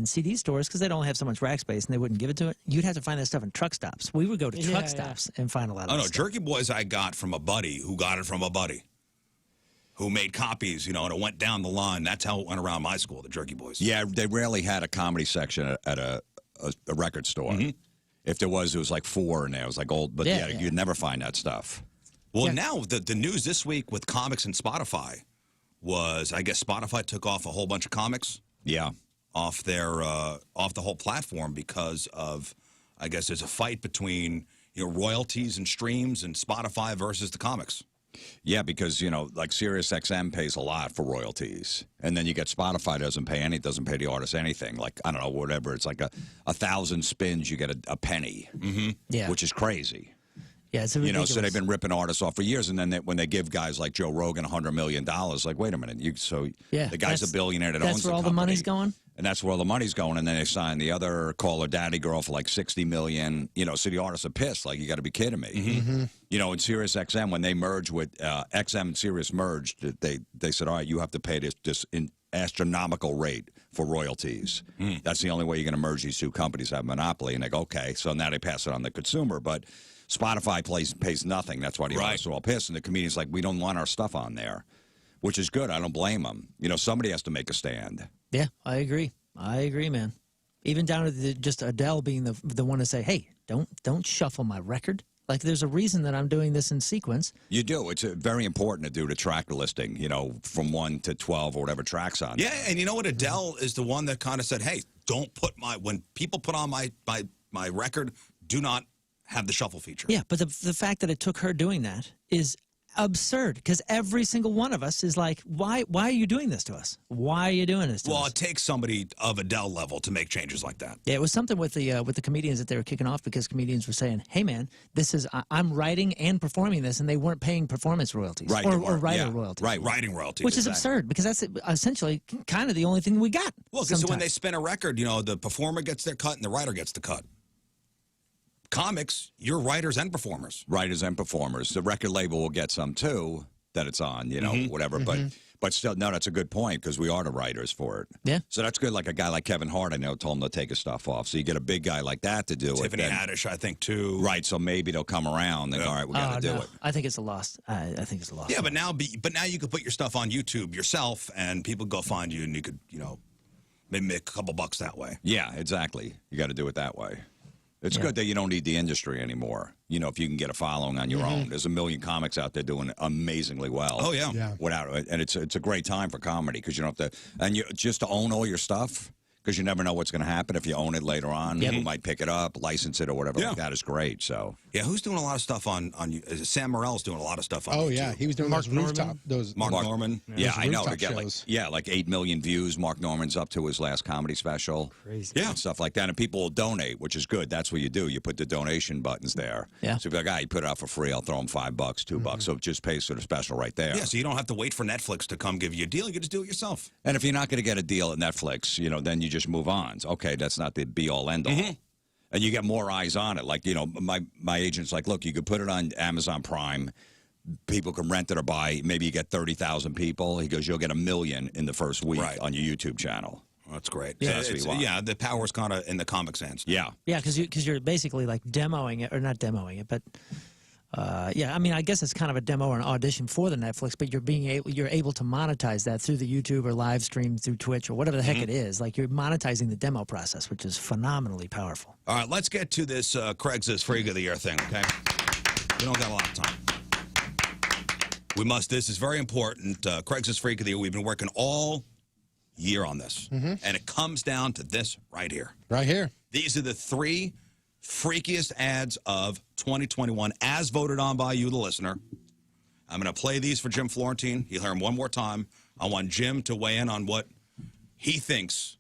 CD stores because they don't have so much rack space and they wouldn't give it to it. You'd have to find that stuff in truck stops. We would go to truck stops and find a lot of Oh, no, stuff. Jerky Boys I got from a buddy who got it from a buddy who made copies, and it went down the line. That's how it went around my school, the Jerky Boys. Yeah, they rarely had a comedy section at a record store. Mm-hmm. If there was, it was like 4 in there. It was like old, but Yeah. you'd never find that stuff. Well, now the news this week with comics and Spotify was, I guess Spotify took off a whole bunch of comics Yeah. off off the whole platform because of, I guess there's a fight between royalties and streams and Spotify versus the comics. Yeah, because, like Sirius XM pays a lot for royalties. And then you get Spotify doesn't pay the artist anything. Like, I don't know, whatever. It's like 1,000 spins, you get a penny, Yeah. which is crazy. Yeah, it's You know, ridiculous. so they've been ripping artists off for years, and then when they give guys like Joe Rogan $100 million, like, wait a minute, the guy's a billionaire that owns That's where the all the company, money's going? and that's where all the money's going, and then they sign the other Call Her Daddy girl for like $60 million. You know, so the artists are pissed. Like, you got to be kidding me. You know, in Sirius XM, when they merged with XM and Sirius merged, they said, all right, you have to pay this astronomical rate for royalties. That's the only way you're going to merge these two companies, have a monopoly. And they go, okay, so now they pass it on the consumer, but Spotify pays nothing. That's why the artists are all pissed, and the comedians like, we don't want our stuff on there, which is good. I don't blame them. You know, somebody has to make a stand. Yeah, I agree. I agree, man. Even down to just Adele being the one to say, hey, don't shuffle my record. Like, there's a reason that I'm doing this in sequence. You do. It's very important to do the track listing, you know, from 1 to 12 or whatever tracks on. Yeah, and you know what? Adele is the one that kind of said, hey, don't put when people put on my record, do not have the shuffle feature. Yeah, but the fact that it took her doing that is absurd, because every single one of us is like, why are you doing this to us? Why are you doing this to us? Well, it takes somebody of Adele level to make changes like that. Yeah, it was something with the comedians that they were kicking off, because comedians were saying, hey, man, this is I'm writing and performing this, and they weren't paying performance royalties or writer royalties. Right, writing royalties. Which is absurd, because that's essentially kind of the only thing we got. Well, because when they spin a record, you know, the performer gets their cut and the writer gets the cut. Comics, you're writers and performers. Writers and performers. The record label will get some too that it's on, you know, whatever. But still, no, that's a good point, because we are the writers for it. Yeah. So that's good. Like a guy like Kevin Hart, I know, told him to take his stuff off. So you get a big guy like that to do Tiffany it. Haddish, I think, too. Right. So maybe they'll come around and go, all right, we got to do it. I think it's a loss. I think it's a loss. Yeah, but now you could put your stuff on YouTube yourself, and people go find you, and you could, you know, maybe make a couple bucks that way. Yeah, exactly. You got to do it that way. It's good that you don't need the industry anymore. You know, if you can get a following on your own. There's a million comics out there doing amazingly well. Oh, yeah. And it's a great time for comedy, because you don't have to, and you just to own all your stuff, because you never know what's going to happen. If you own it later on, people might pick it up, license it, or whatever like that is great. So yeah, who's doing a lot of stuff on Sam Morrill's doing a lot of stuff on YouTube. yeah, he was doing Mark those rooftop, Mark Norman. Yeah, I know. To rooftop get shows. like 8 million views. Mark Norman's up to his last comedy special. Crazy. Yeah. And stuff like that. And people will donate, which is good. That's what you do. You put the donation buttons there. Yeah. So if you're like, you put it out for free, I'll throw him $5, $2. So it just pays for the special right there. Yeah, so you don't have to wait for Netflix to come give you a deal. You can just do it yourself. And if you're not going to get a deal at Netflix, you know, then you just move on. So, okay, that's not the be-all, end-all. And you get more eyes on it. Like, you know, my agent's like, look, you could put it on Amazon Prime. People can rent it or buy. Maybe you get 30,000 people. He goes, you'll get 1 million in the first week on your YouTube channel. That's great. Yeah, that's what you want. Yeah, the power's kind of in the comics hands. Yeah. Yeah, because you're basically like demoing it, or not demoing it, but yeah, I mean, I guess it's kind of a demo or an audition for the Netflix, but you're able to monetize that through the YouTube or live stream through Twitch or whatever the heck it is. Like, you're monetizing the demo process, which is phenomenally powerful. All right, let's get to this Craigslist Freak of the Year thing, okay? We don't got a lot of time. This is very important. Craigslist Freak of the Year, we've been working all year on this. And it comes down to this right here. Right here. These are the 3 freakiest ads of 2021 as voted on by you, the listener. I'm going to play these for Jim Florentine. You'll hear him one more time. I want Jim to weigh in on what he thinks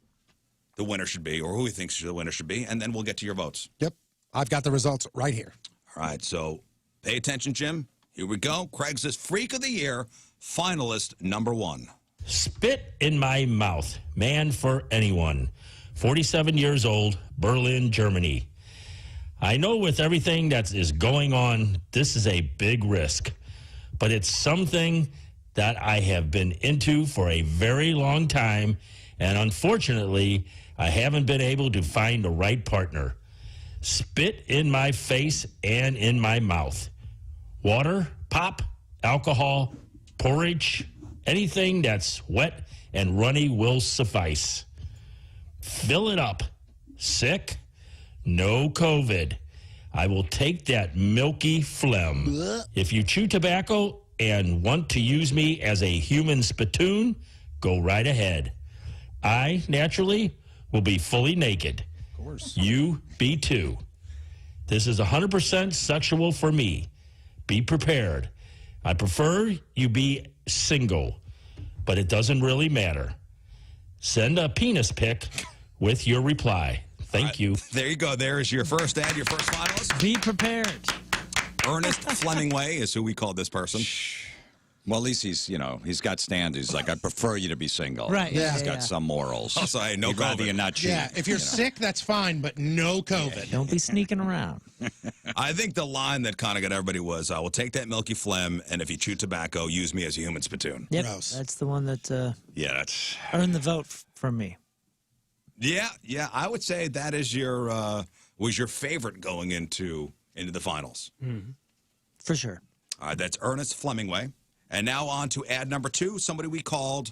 the winner should be, or who he thinks the winner should be, and then we'll get to your votes. Yep. I've got the results right here. All right, so pay attention, Jim. Here we go. Craigslist Freak of the Year, finalist number 1. Spit in my mouth, man for anyone. 47 years old, Berlin, Germany. I know with everything that is going on, this is a big risk, but it's something that I have been into for a very long time, and unfortunately, I haven't been able to find the right partner. Spit in my face and in my mouth. Water, pop, alcohol, porridge, anything that's wet and runny will suffice. Fill it up. Sick? No COVID. I will take that milky phlegm. If you chew tobacco and want to use me as a human spittoon, go right ahead. I, naturally, will be fully naked. Of course. You be too. This is 100% sexual for me. Be prepared. I prefer you be single, but it doesn't really matter. Send a penis pic with your reply. Thank you. There you go. There is your first ad, your first finalist. Be prepared. Ernest Flemingway is who we call this person. Well, at least he's got standards. Like, I prefer you to be single. Right. Yeah. He's got some morals. Also, hey, no He'd rather COVID. you not cheat. Yeah, if you're sick, that's fine, but no COVID. Don't be sneaking around. I think the line that kind of got everybody was, I will take that milky phlegm, and if you chew tobacco, use me as a human spittoon. Yep, Gross. that's the one that Yeah, that's... earned the vote from me. Yeah, I would say that is was your favorite going into the finals. For sure. All right, that's Ernest Flemingway. And now on to ad number 2, somebody we called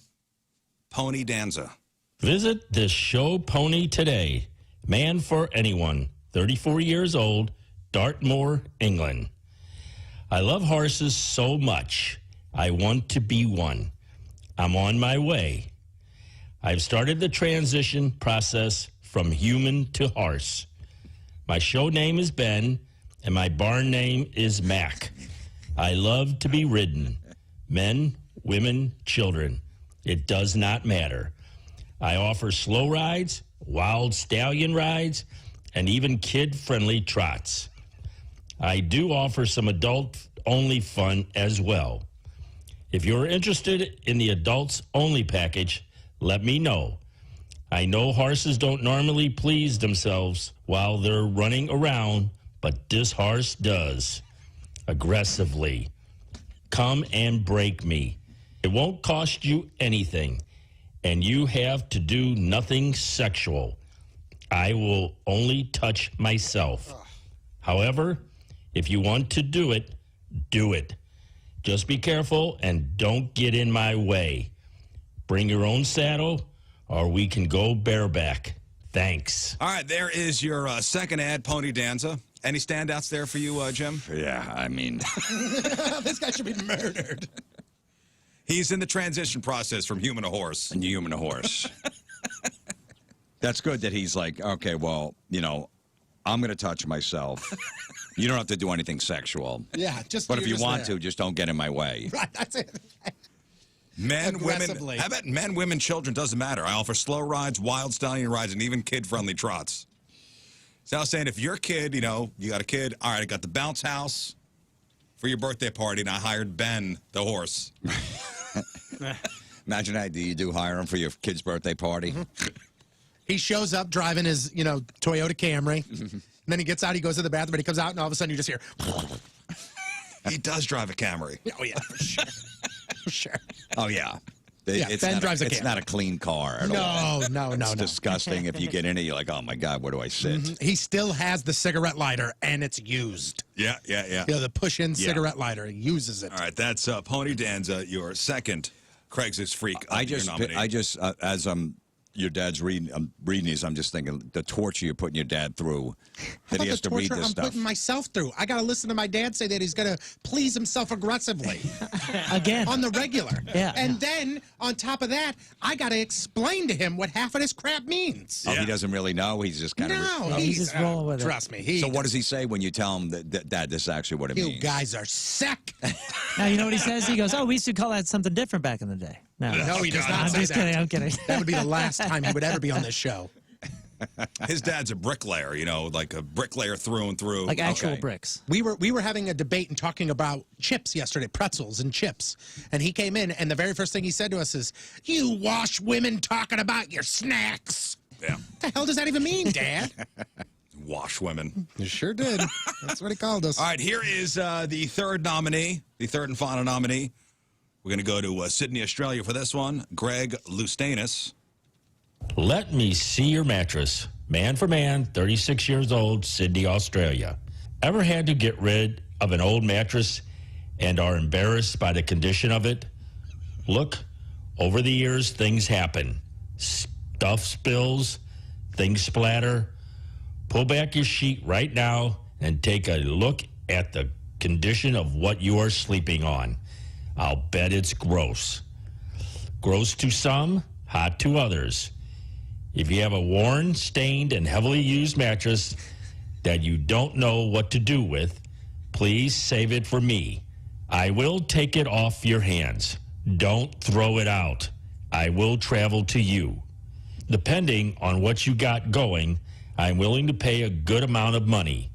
Pony Danza. Visit this show pony today. Man for anyone, 34 years old, Dartmoor, England. I love horses so much. I want to be one. I'm on my way. I've started the transition process from human to horse. My show name is Ben, and my barn name is Mac. I love to be ridden. Men, women, children. It does not matter. I offer slow rides, wild stallion rides, and even kid-friendly trots. I do offer some adult-only fun as well. If you're interested in the adults-only package, let me know. I know horses don't normally please themselves while they're running around, but this horse does. Aggressively. Come and break me. It won't cost you anything, and you have to do nothing sexual. I will only touch myself. However, if you want to do it, do it. Just be careful and don't get in my way. Bring your own saddle, or we can go bareback. Thanks. All right, there is your second ad, Pony Danza. Any standouts there for you, Jim? Yeah, I mean... This guy should be murdered. He's in the transition process from human to horse. And human to horse. That's good that he's like, okay, well, I'm going to touch myself. You don't have to do anything sexual. Yeah, just. But if you're you just want there. to, just don't get in my way. Right, that's it. Men, women, Aggressively. how about men, women, children? Doesn't matter. I offer slow rides, wild stallion rides, and even kid-friendly trots. So I was saying, if you're a kid, you got a kid, all right, I got the bounce house for your birthday party, and I hired Ben, the horse. Imagine that. Do you hire him for your kid's birthday party? He shows up driving his, Toyota Camry. And then he gets out, he goes to the bathroom, and he comes out, and all of a sudden you just hear... He does drive a Camry. Oh, yeah, for sure. For sure. Oh, yeah. Yeah, Ben drives a It's Camry. not a clean car at all. No. It's disgusting. If you get in it, you're like, oh, my God, where do I sit? He still has the cigarette lighter, and it's used. Yeah. The push-in cigarette lighter. He uses it. All right, that's Pony Danza, your second Craigslist freak. As your dad's reading these, I'm just thinking the torture you're putting your dad through. That he has to read this I'm stuff. putting myself through. I got to listen to my dad say that he's going to please himself aggressively. Again. On the regular. Yeah. And then, on top of that, I got to explain to him what half of this crap means. Oh, he doesn't really know. He's just kind of. No, he's just rolling with it. Trust me. So what does he say when you tell him that this is actually what it means? You guys are sick. Now, you know what he says? He goes, we used to call that something different back in the day. No, He does not I'm say just that. kidding. I'm kidding. That would be the last time he would ever be on this show. His dad's a bricklayer, like a bricklayer through and through. Like actual bricks. We were having a debate and talking about chips yesterday, pretzels and chips. And he came in, and the very first thing he said to us is, "You wash women talking about your snacks." Yeah. What the hell does that even mean, Dad? Wash women. You sure did. That's what he called us. All right, here is the third nominee, the third and final nominee. We're going to go to Sydney, Australia for this one. Greg Lustanis. Let me see your mattress. Man for man, 36 years old, Sydney, Australia. Ever had to get rid of an old mattress and are embarrassed by the condition of it? Look, over the years, things happen. Stuff spills, things splatter. Pull back your sheet right now and take a look at the condition of what you are sleeping on. I'll bet it's gross. Gross to some, hot to others. If you have a worn, stained, and heavily used mattress that you don't know what to do with, please save it for me. I will take it off your hands. Don't throw it out. I will travel to you. Depending on what you got going, I'm willing to pay a good amount of money.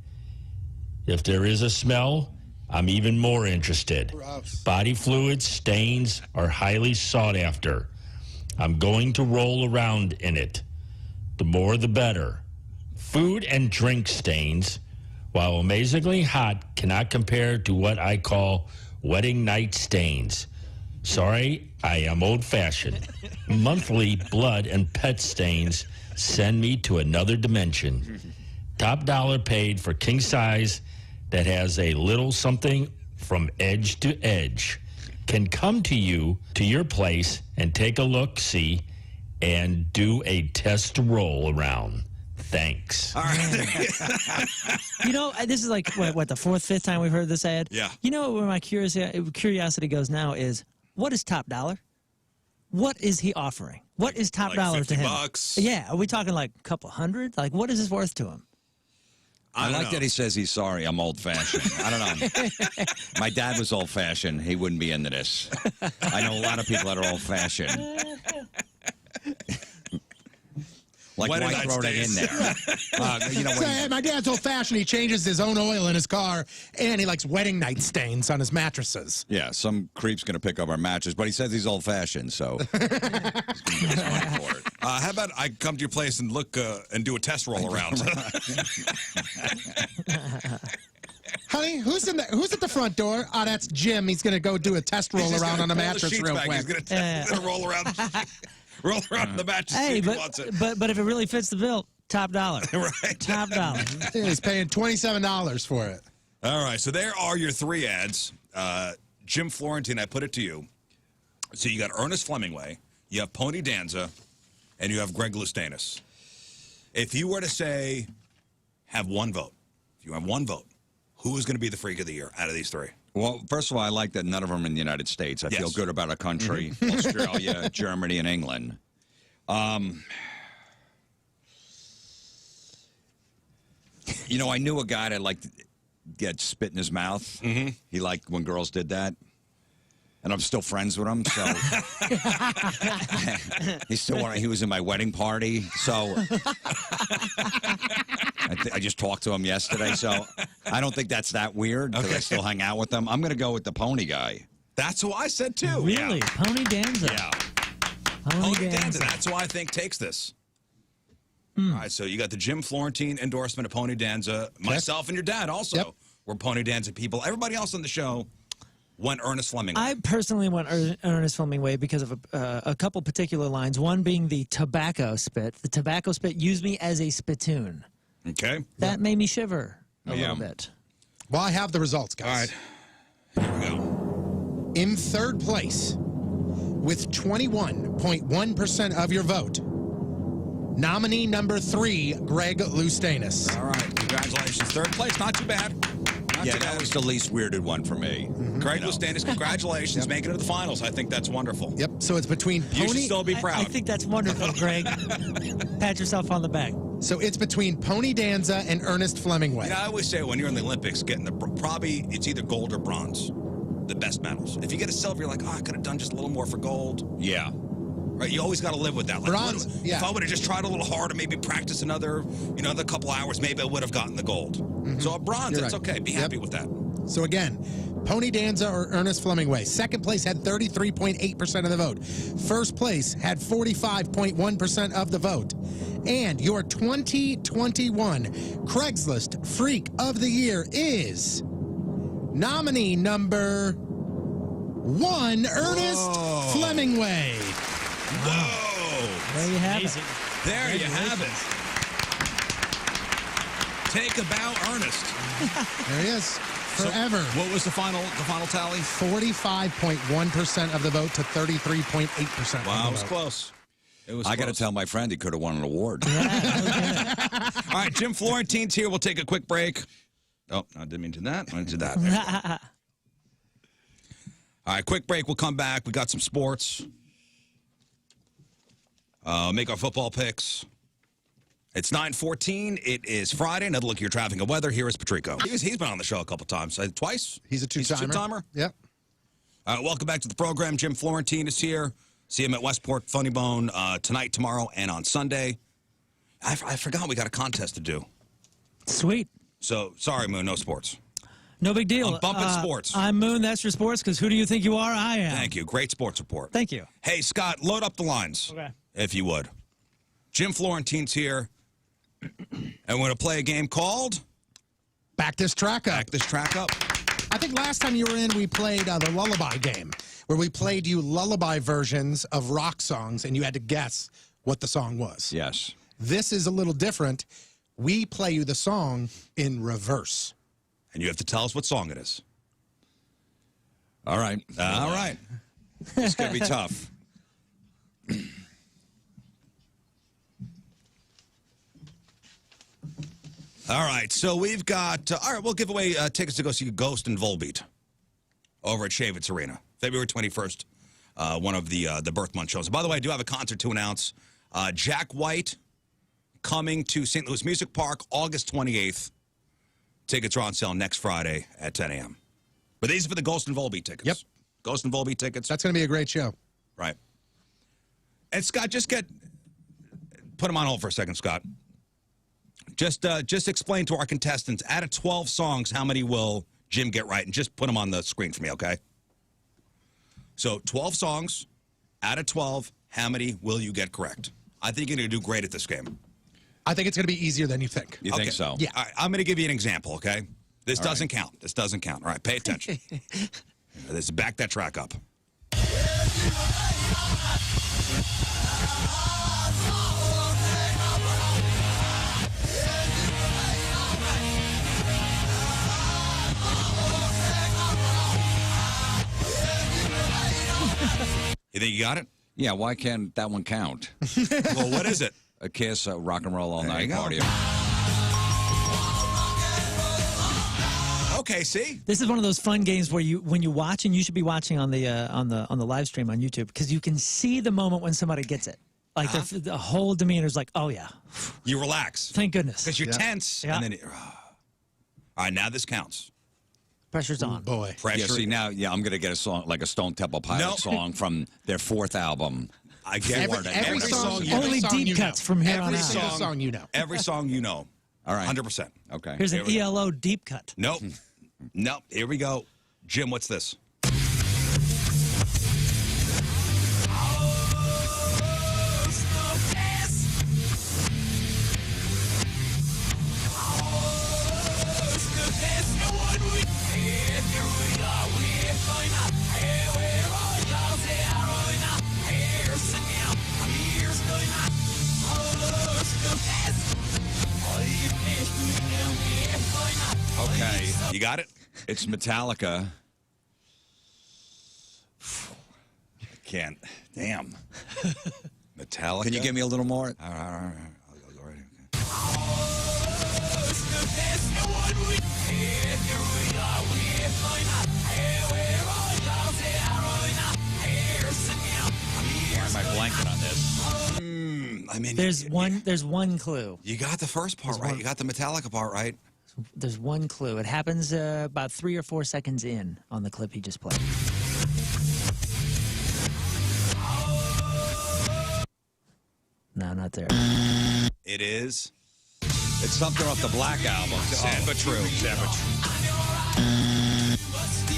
If there is a smell, I'm even more interested. Gross. Body fluid stains are highly sought after. I'm going to roll around in it. The more the better. Food and drink stains, while amazingly hot, cannot compare to what I call wedding night stains. Sorry, I am old-fashioned. Monthly blood and pet stains send me to another dimension. Top dollar paid for king size that has a little something from edge to edge. Can come to you, to your place, and take a look-see and do a test roll around. Thanks. All right. You know, this is like, what, the fourth, fifth time we've heard this ad? Yeah. You know where my curiosity goes now is, what is top dollar? What is he offering? What is top Like dollar to 50 him? bucks. Yeah, are we talking like a couple hundred? Like, what is this worth to him? I don't like know. that he says he's sorry. I'm old-fashioned. I don't know. My dad was old-fashioned. He wouldn't be into this. I know a lot of people that are old-fashioned. Like Wedding Mike night wrote it in stays. there. You know, So, when hey, my dad's old-fashioned. He changes his own oil in his car, and he likes wedding night stains on his mattresses. yeah, some creep's going to pick up our matches, but he says he's old-fashioned, so he's going to give us money for it. How about I come to your place and look and do a test roll around? Honey, who's at the front door? Oh, that's Jim. He's going to go do a test roll around on a mattress real quick. He's gonna roll around. Roll around in the mattress. Hey, if he wants it. but if it really fits the bill, top dollar. Right. Top dollar. Yeah, he's paying $27 for it. All right, so there are your three ads. Jim Florentine, I put it to you. So you got Ernest Flemingway, you have Pony Danza, and you have Greg Loustanis. If you were to say, have one vote, if you have one vote, who is going to be the freak of the year out of these three? Well, first of all, I like that none of them are in the United States. I feel Yes. good about our country, Australia, Germany, and England. You know, I knew a guy that liked to get spit in his mouth. He liked when girls did that. And I'm still friends with him, so he was in my wedding party, so I just talked to him yesterday, so I don't think that's that weird because I still hang out with him. I'm going to go with the pony guy. That's who I said too. Really? Yeah. Pony Danza. Yeah. Pony Danza. Danza. That's who I think takes this. All right, so you got the Jim Florentine endorsement of Pony Danza. Myself and your dad also were Pony Danza people. Everybody else on the show went Ernest Flemingway. I personally went Ernest Flemingway because of a couple particular lines. One being the tobacco spit. The tobacco spit used me as a spittoon. Okay. That made me shiver a little bit. Well, I have the results, guys. All right. Here we go. In third place, with 21.1% of your vote, nominee number 3, Greg Loustanis. All right. Congratulations. Third place. Not too bad. Not Yeah, too that bad. was the least weirded one for me. Greg Loustanis, congratulations. Making it to the finals. I think that's wonderful. Yep. So it's between You should Pony. still be proud. I think that's wonderful, Greg. Pat yourself on the back. So it's between Pony Danza and Ernest Flemingway. You know, I always say when you're in the Olympics, getting probably it's either gold or bronze, the best medals. If you get a silver, you're like, oh, I could have done just a little more for gold. Yeah. Right? You always got to live with that. Like, Bronze, yeah. If I would have just tried a little harder, maybe practice another couple hours, maybe I would have gotten the gold. So a bronze, You're that's right. okay. Be happy with that. So again, Pony Danza or Ernest Flemingway. Second place had 33.8% of the vote. First place had 45.1% of the vote. And your 2021 Craigslist Freak of the Year is nominee number 1, Ernest Flemingway. Whoa! There you have Amazing. it. There you have it. Take a bow, Ernest. There he is. Forever. What was the final tally? 45.1% of the vote to 33.8%. Wow, it of was the vote. close. It was I got to close. tell my friend he could have won an award. All right, Jim Florentine's here. We'll take a quick break. Oh, I didn't mean to do that. I did that. There we go. All right, quick break. We'll come back. We got some sports. Make our football picks. It's 9:14. It is Friday. Another look at your traffic and weather. Here is Patrico. He's been on the show a couple times. Twice? He's a two-timer. Yep. Welcome back to the program. Jim Florentine is here. See him at Westport Funny Bone tonight, tomorrow, and on Sunday. I forgot we got a contest to do. Sweet. So, sorry, Moon, no sports. No big deal. I'm bumping sports. I'm Moon. That's your sports, because who do you think you are? I am. Thank you. Great sports report. Thank you. Hey, Scott, load up the lines. Okay. If you would. Jim Florentine's here, and we're going to play a game called... Back this track up. Back this track up. I think last time you were in, we played the lullaby game, where we played you lullaby versions of rock songs, and you had to guess what the song was. Yes. This is a little different. We play you the song in reverse. And you have to tell us what song it is. All right. All right. It's going to be tough. All right, so we've got, all right, we'll give away tickets to go see Ghost and Volbeat over at Shavitz Arena, February 21st, one of the birth month shows. By the way, I do have a concert to announce. Jack White coming to St. Louis Music Park August 28th. Tickets are on sale next Friday at 10 a.m. But these are for the Ghost and Volbeat tickets. Yep. Ghost and Volbeat tickets. That's going to be a great show. Right. And Scott, put them on hold for a second, Scott. Just explain to our contestants, out of 12 songs, how many will Jim get right? And just put them on the screen for me, okay? So 12 songs, out of 12, how many will you get correct? I think you're going to do great at this game. I think it's going to be easier than you think. You think so? Yeah. All right, I'm going to give you an example, okay? This doesn't count. This doesn't count. All right, pay attention. This is back that track up. You think you got it? Yeah, why can't that one count? Well, what is it? A Kiss, rock and roll all There night you go. party. Okay, see? This is one of those fun games where when you watch, and you should be watching on the live stream on YouTube, because you can see the moment when somebody gets it. Like the whole demeanor is like, oh yeah, You relax. thank goodness. Because you're tense. Yeah. And then all right, now this counts. Pressure's on. Boy. Pressure. Yeah, see, now, I'm going to get a song, like a Stone Temple Pilots Nope. song from their 4th album. I get Every song you know. Only Every deep song cuts you know. from here on Every out. single song you know. Every song you know. All right. 100%. Okay. Here's an Here we go. ELO deep cut. Nope. Nope. Here we go. Jim, what's this? Okay. You got it? It's Metallica. I can't. Damn. Metallica. Can you give me a little more? All right. I'll go right here. Okay. Why am I blanking on this? I mean, There's one clue. you got the first part right. You got the Metallica part right. There's one clue. It happens about 3 or 4 seconds in on the clip he just played. No, not there. It is. It's something off the Black album. Sad but true. Sad but true.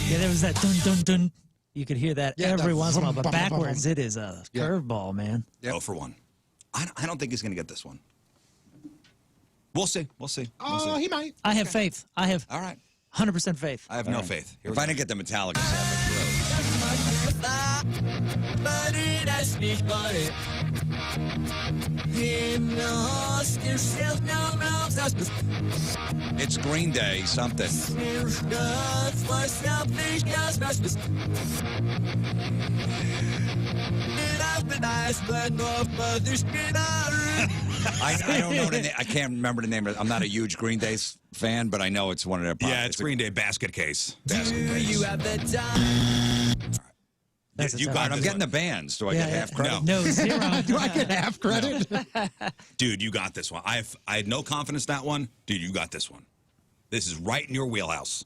Yeah, there was that dun dun dun. You could hear that Yeah, every the once in a while, bum, but bum, bum, bum. backwards it is a curveball, man. Go for one. I don't think he's going to get this one. We'll see. We'll see. We'll Oh, see. he might. I have faith. I have All right. 100% faith. I have no faith. Here If we I go. didn't get the Metallica, sad but true. It's Green Day, something. I don't know the name. I can't remember the name. I'm not a huge Green Day fan, but I know it's one of their. Yeah, it's Green Day Basket Case. Basket case. You That's a you tough got one. I'm this getting one. the bands. Do I get half credit? No. No, 0. Do I get half credit? Dude, you got this one. I had no confidence in that one. Dude, you got this one. This is right in your wheelhouse.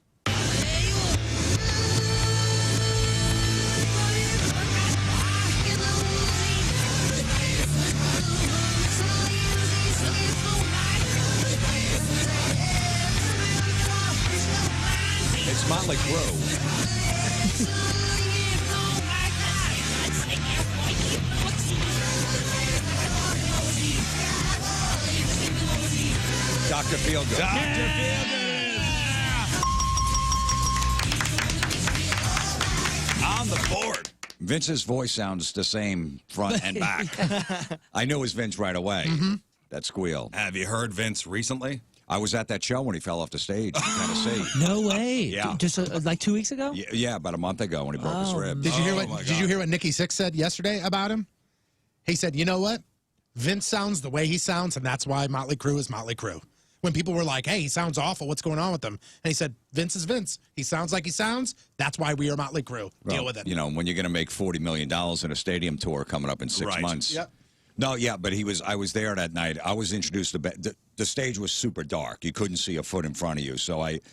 Motley Crue. Dr. Feelgood. Dr. Feelgood. On the board. Vince's voice sounds the same front and back. I knew it was Vince right away. That squeal. Have you heard Vince recently? I was at that show when he fell off the stage in Tennessee. No way. Yeah. Just like 2 weeks ago? Yeah, about a month ago when he broke his ribs. Did you hear Oh, what? my Did you God. hear what Nikki Sixx said yesterday about him? He said, "You know what? Vince sounds the way he sounds, and that's why Motley Crue is Motley Crue." When people were like, "Hey, he sounds awful. What's going on with him?" And he said, "Vince is Vince. He sounds like he sounds. That's why we are Motley Crue. Deal with it." You know, when you're going to make $40 million in a stadium tour coming up in 6 Right. months. Yep. No, yeah, but I was there that night. I was introduced to the stage was super dark. You couldn't see a foot in front of you. So it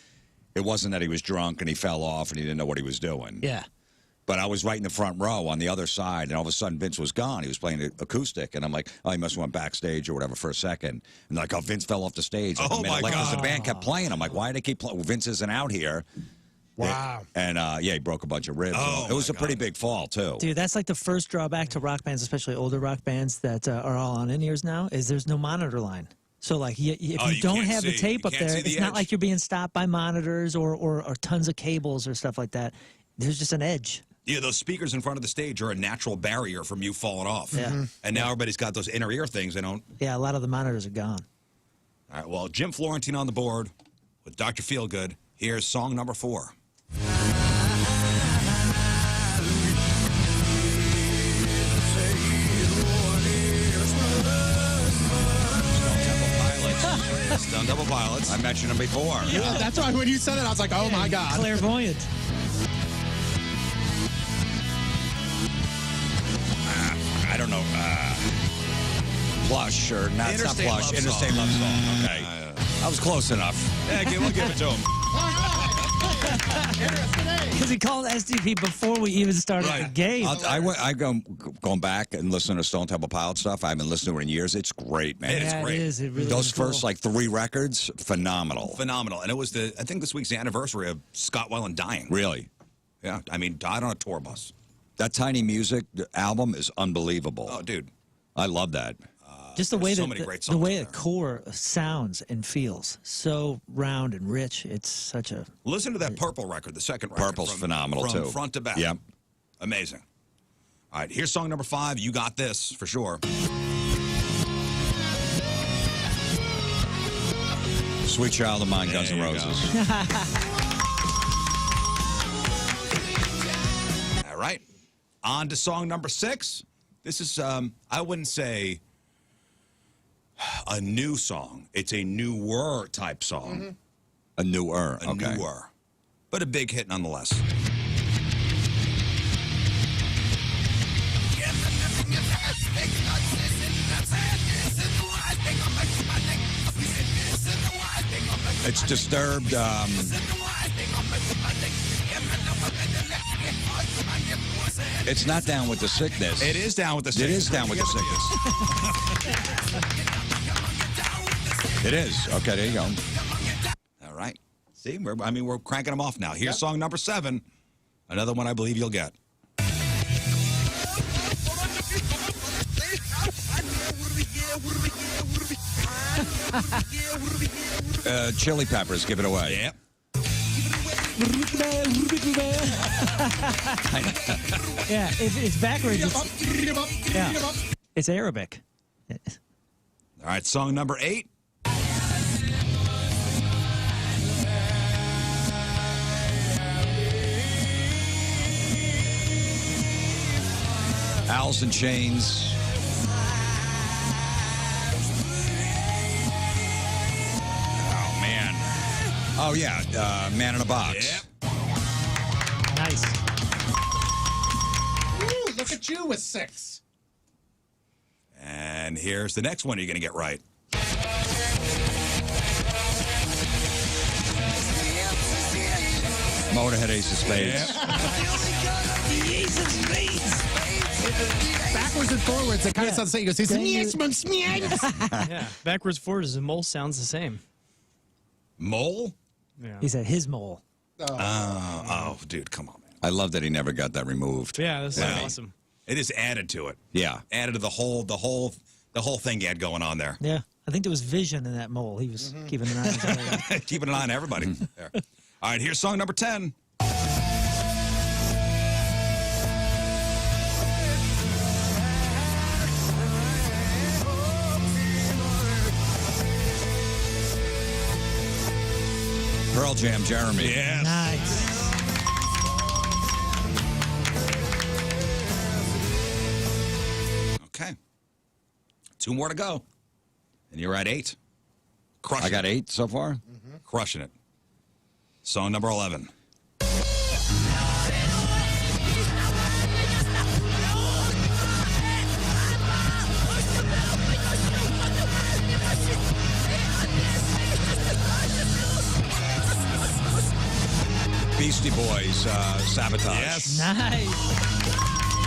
wasn't that he was drunk and he fell off and he didn't know what he was doing. Yeah. But I was right in the front row on the other side, and all of a sudden Vince was gone. He was playing the acoustic, and I'm like, oh, he must have went backstage or whatever for a second. And like, oh, Vince fell off the stage. Oh, my like, God. the band kept playing. I'm like, why do they keep playing? Well, Vince isn't out here. Wow. And yeah, he broke a bunch of ribs. Oh, It was a my pretty God. big fall too. Dude, that's like the first drawback to rock bands, especially older rock bands that are all on in-ears now, is there's no monitor line. So, like, if Oh, you you don't can't have the see. tape You up can't there, see the it's not edge. like you're being stopped by monitors or tons of cables or stuff like that. There's just an edge. Yeah, those speakers in front of the stage are a natural barrier from you falling off. Yeah. And now everybody's got those inner ear things. They don't. Yeah, a lot of the monitors are gone. All right, well, Jim Florentine on the board with Dr. Feelgood. Here's song number 4. Stone Temple Pilots. I mentioned him before. Yeah, that's why when you said it, I was like, "Oh my God!" Clairvoyant. I don't know. Plush or not? It's not Interstate Plush. Love Interstate Song. Love Song. Okay, I was close enough. Yeah, we'll give it to him. Because he called SDP before we even started the game. I go going back and listen to Stone Temple Pilots stuff. I haven't listened to it in years. It's great, man. It's Yeah, great. it is. It really Those is cool. first like 3 records, phenomenal. Phenomenal. And it was I think this week's the anniversary of Scott Weiland dying. Really, Yeah, I mean, died on a tour bus. that Tiny Music album is unbelievable. Oh, dude. I love that. Just the way so that many great the songs way on the there. core sounds and feels so round and rich. It's such a Listen to that Purple record, the second record. Purple's phenomenal, from too. front to back. Yep. Amazing. All right, here's song number 5. You got this, for sure. Sweet Child of Mine, Guns N' There you Roses. All right. On to song number 6. This is, I wouldn't say a new song. It's a newer type song. A newer. A Okay. newer. But a big hit nonetheless. It's Disturbed. It's not Down with the Sickness. It is Down with the Sickness. It is Down with the Sickness. It is. Okay, there you go. All right. See, we're cranking them off now. Here's song number 7. Another one I believe you'll get. Chili Peppers, Give It Away. Yep. yeah. It's backwards. Yeah. It's Arabic. All right, song number 8. Alice in Chains. Oh, man. Oh, yeah. Man in a Box. Yep. Nice. Ooh, look at you with 6. And here's the next one you're going to get right. Motorhead, Ace of Spades. Backwards and forwards, it kind of sounds the same. He goes, Yeah, backwards forwards, the mole sounds the same. Mole? Yeah. He said his mole. Oh, dude, come on, man. I love that he never got that removed. Yeah, this is awesome. It is added to it. Yeah. Added to the whole thing you had going on there. Yeah. I think there was vision in that mole. He was keeping an eye on everybody. Keeping an eye on everybody. There. All right, here's song number 10. Pearl Jam, Jeremy. Yes. Nice. Okay. 2 more to go. And you're at 8. Crushing I got 8 so far? it. Crushing it. Song number 11. Beastie Boys, Sabotage. Yes. Nice.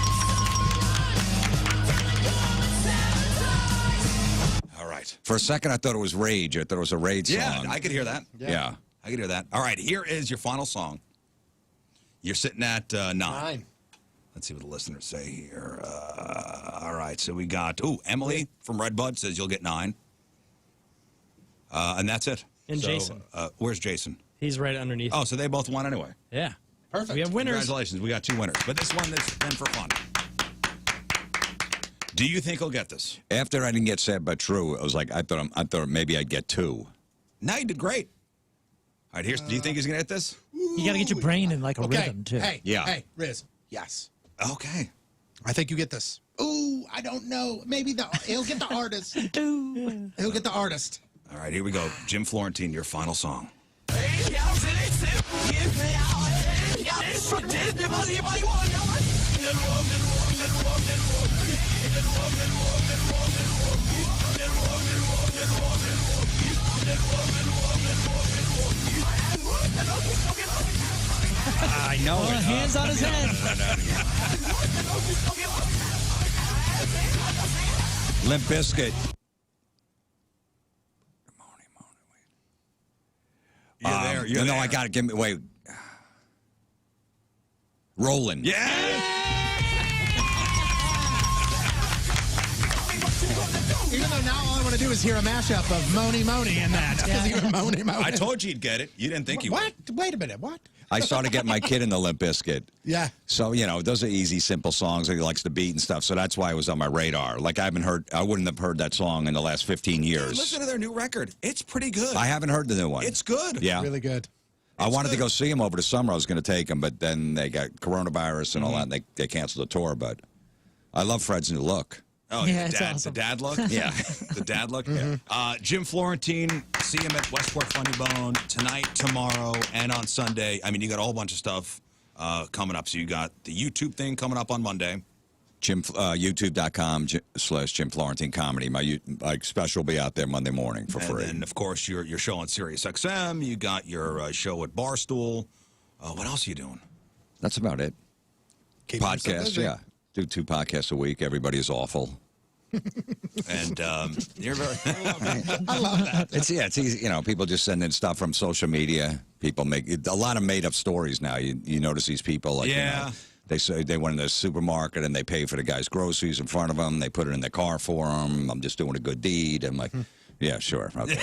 All right. For a second, I thought it was Rage. I thought it was a Rage song. Yeah, I could hear that. Yeah. I could hear that. All right, here is your final song. You're sitting at 9. 9. Let's see what the listeners say here. All right, so we got, Emily from Redbud says you'll get 9. And that's it. And So, Jason. Where's Jason? He's right underneath. Oh, so they both won anyway. Yeah. Perfect. We have winners. Congratulations, we got 2 winners. But this one is then for fun. Do you think he'll get this? After I didn't get sad but true, it was like I thought maybe I'd get 2. No, you did great. All right, here's. Do you think he's gonna get this? You got to get your brain in like a rhythm, too. Hey, Yeah. Hey, Rizz. Yes. Okay. I think you get this. Ooh, I don't know. Maybe he'll get the artist. He'll get the artist. All right, here we go. Jim Florentine, your final song. I know Oh, it. hands on his head. Limp Bizkit. You're there. You're no, there. I got to give me. Wait. Rolling. Yeah. Even though now all I want to do is hear a mashup of Moni Moni in that. Because you were Moni Moni. I told you you'd get it. You didn't think you What? Wait a minute. What? I started getting my kid in the Limp Bizkit. Yeah. So, those are easy, simple songs that he likes to beat and stuff. So that's why it was on my radar. Like, I wouldn't have heard that song in the last 15 years. Listen to their new record. It's pretty good. I haven't heard the new one. It's good. Yeah. Really good. I wanted to go see him over the summer. I was going to take him, but then they got coronavirus and all that, and they canceled the tour. But I love Fred's new look. Oh, Yeah, the it's awesome. dad look? Yeah. The dad look? Yeah. Jim Florentine, see him at Westport Funny Bone tonight, tomorrow, and on Sunday. I mean, you got a whole bunch of stuff coming up. So you got the YouTube thing coming up on Monday. YouTube.com/Jim Florentine Comedy. My special will be out there Monday morning for free. And, of course, your show on Sirius XM. You got your show at Barstool. What else are you doing? That's about it. Keep yourself Podcasts, busy. yeah. Do 2 podcasts a week. Everybody is awful. And you're very. I love that. It's easy. People just send in stuff from social media. People make a lot of made up stories now. You notice these people like Yeah. they say they went in the supermarket and they pay for the guy's groceries in front of them. They put it in the car for him. I'm just doing a good deed. I'm like, yeah, sure. Okay.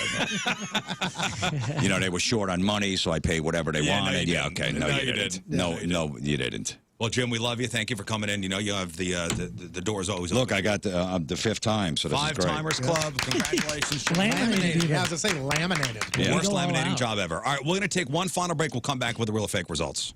They were short on money, so I paid whatever they Yeah, no, wanted. you Yeah, didn't. okay. No, you didn't. No, you didn't. Well, Jim, we love you. Thank you for coming in. You have the doors always open. Look, I got the 5th time, so this is great. 5-Timers Club. Congratulations, Jim. Laminated. Laminated. I was going to say laminated. Yeah. Worst Go all laminating out. job ever. All right, we're going to take one final break. We'll come back with the real or fake results.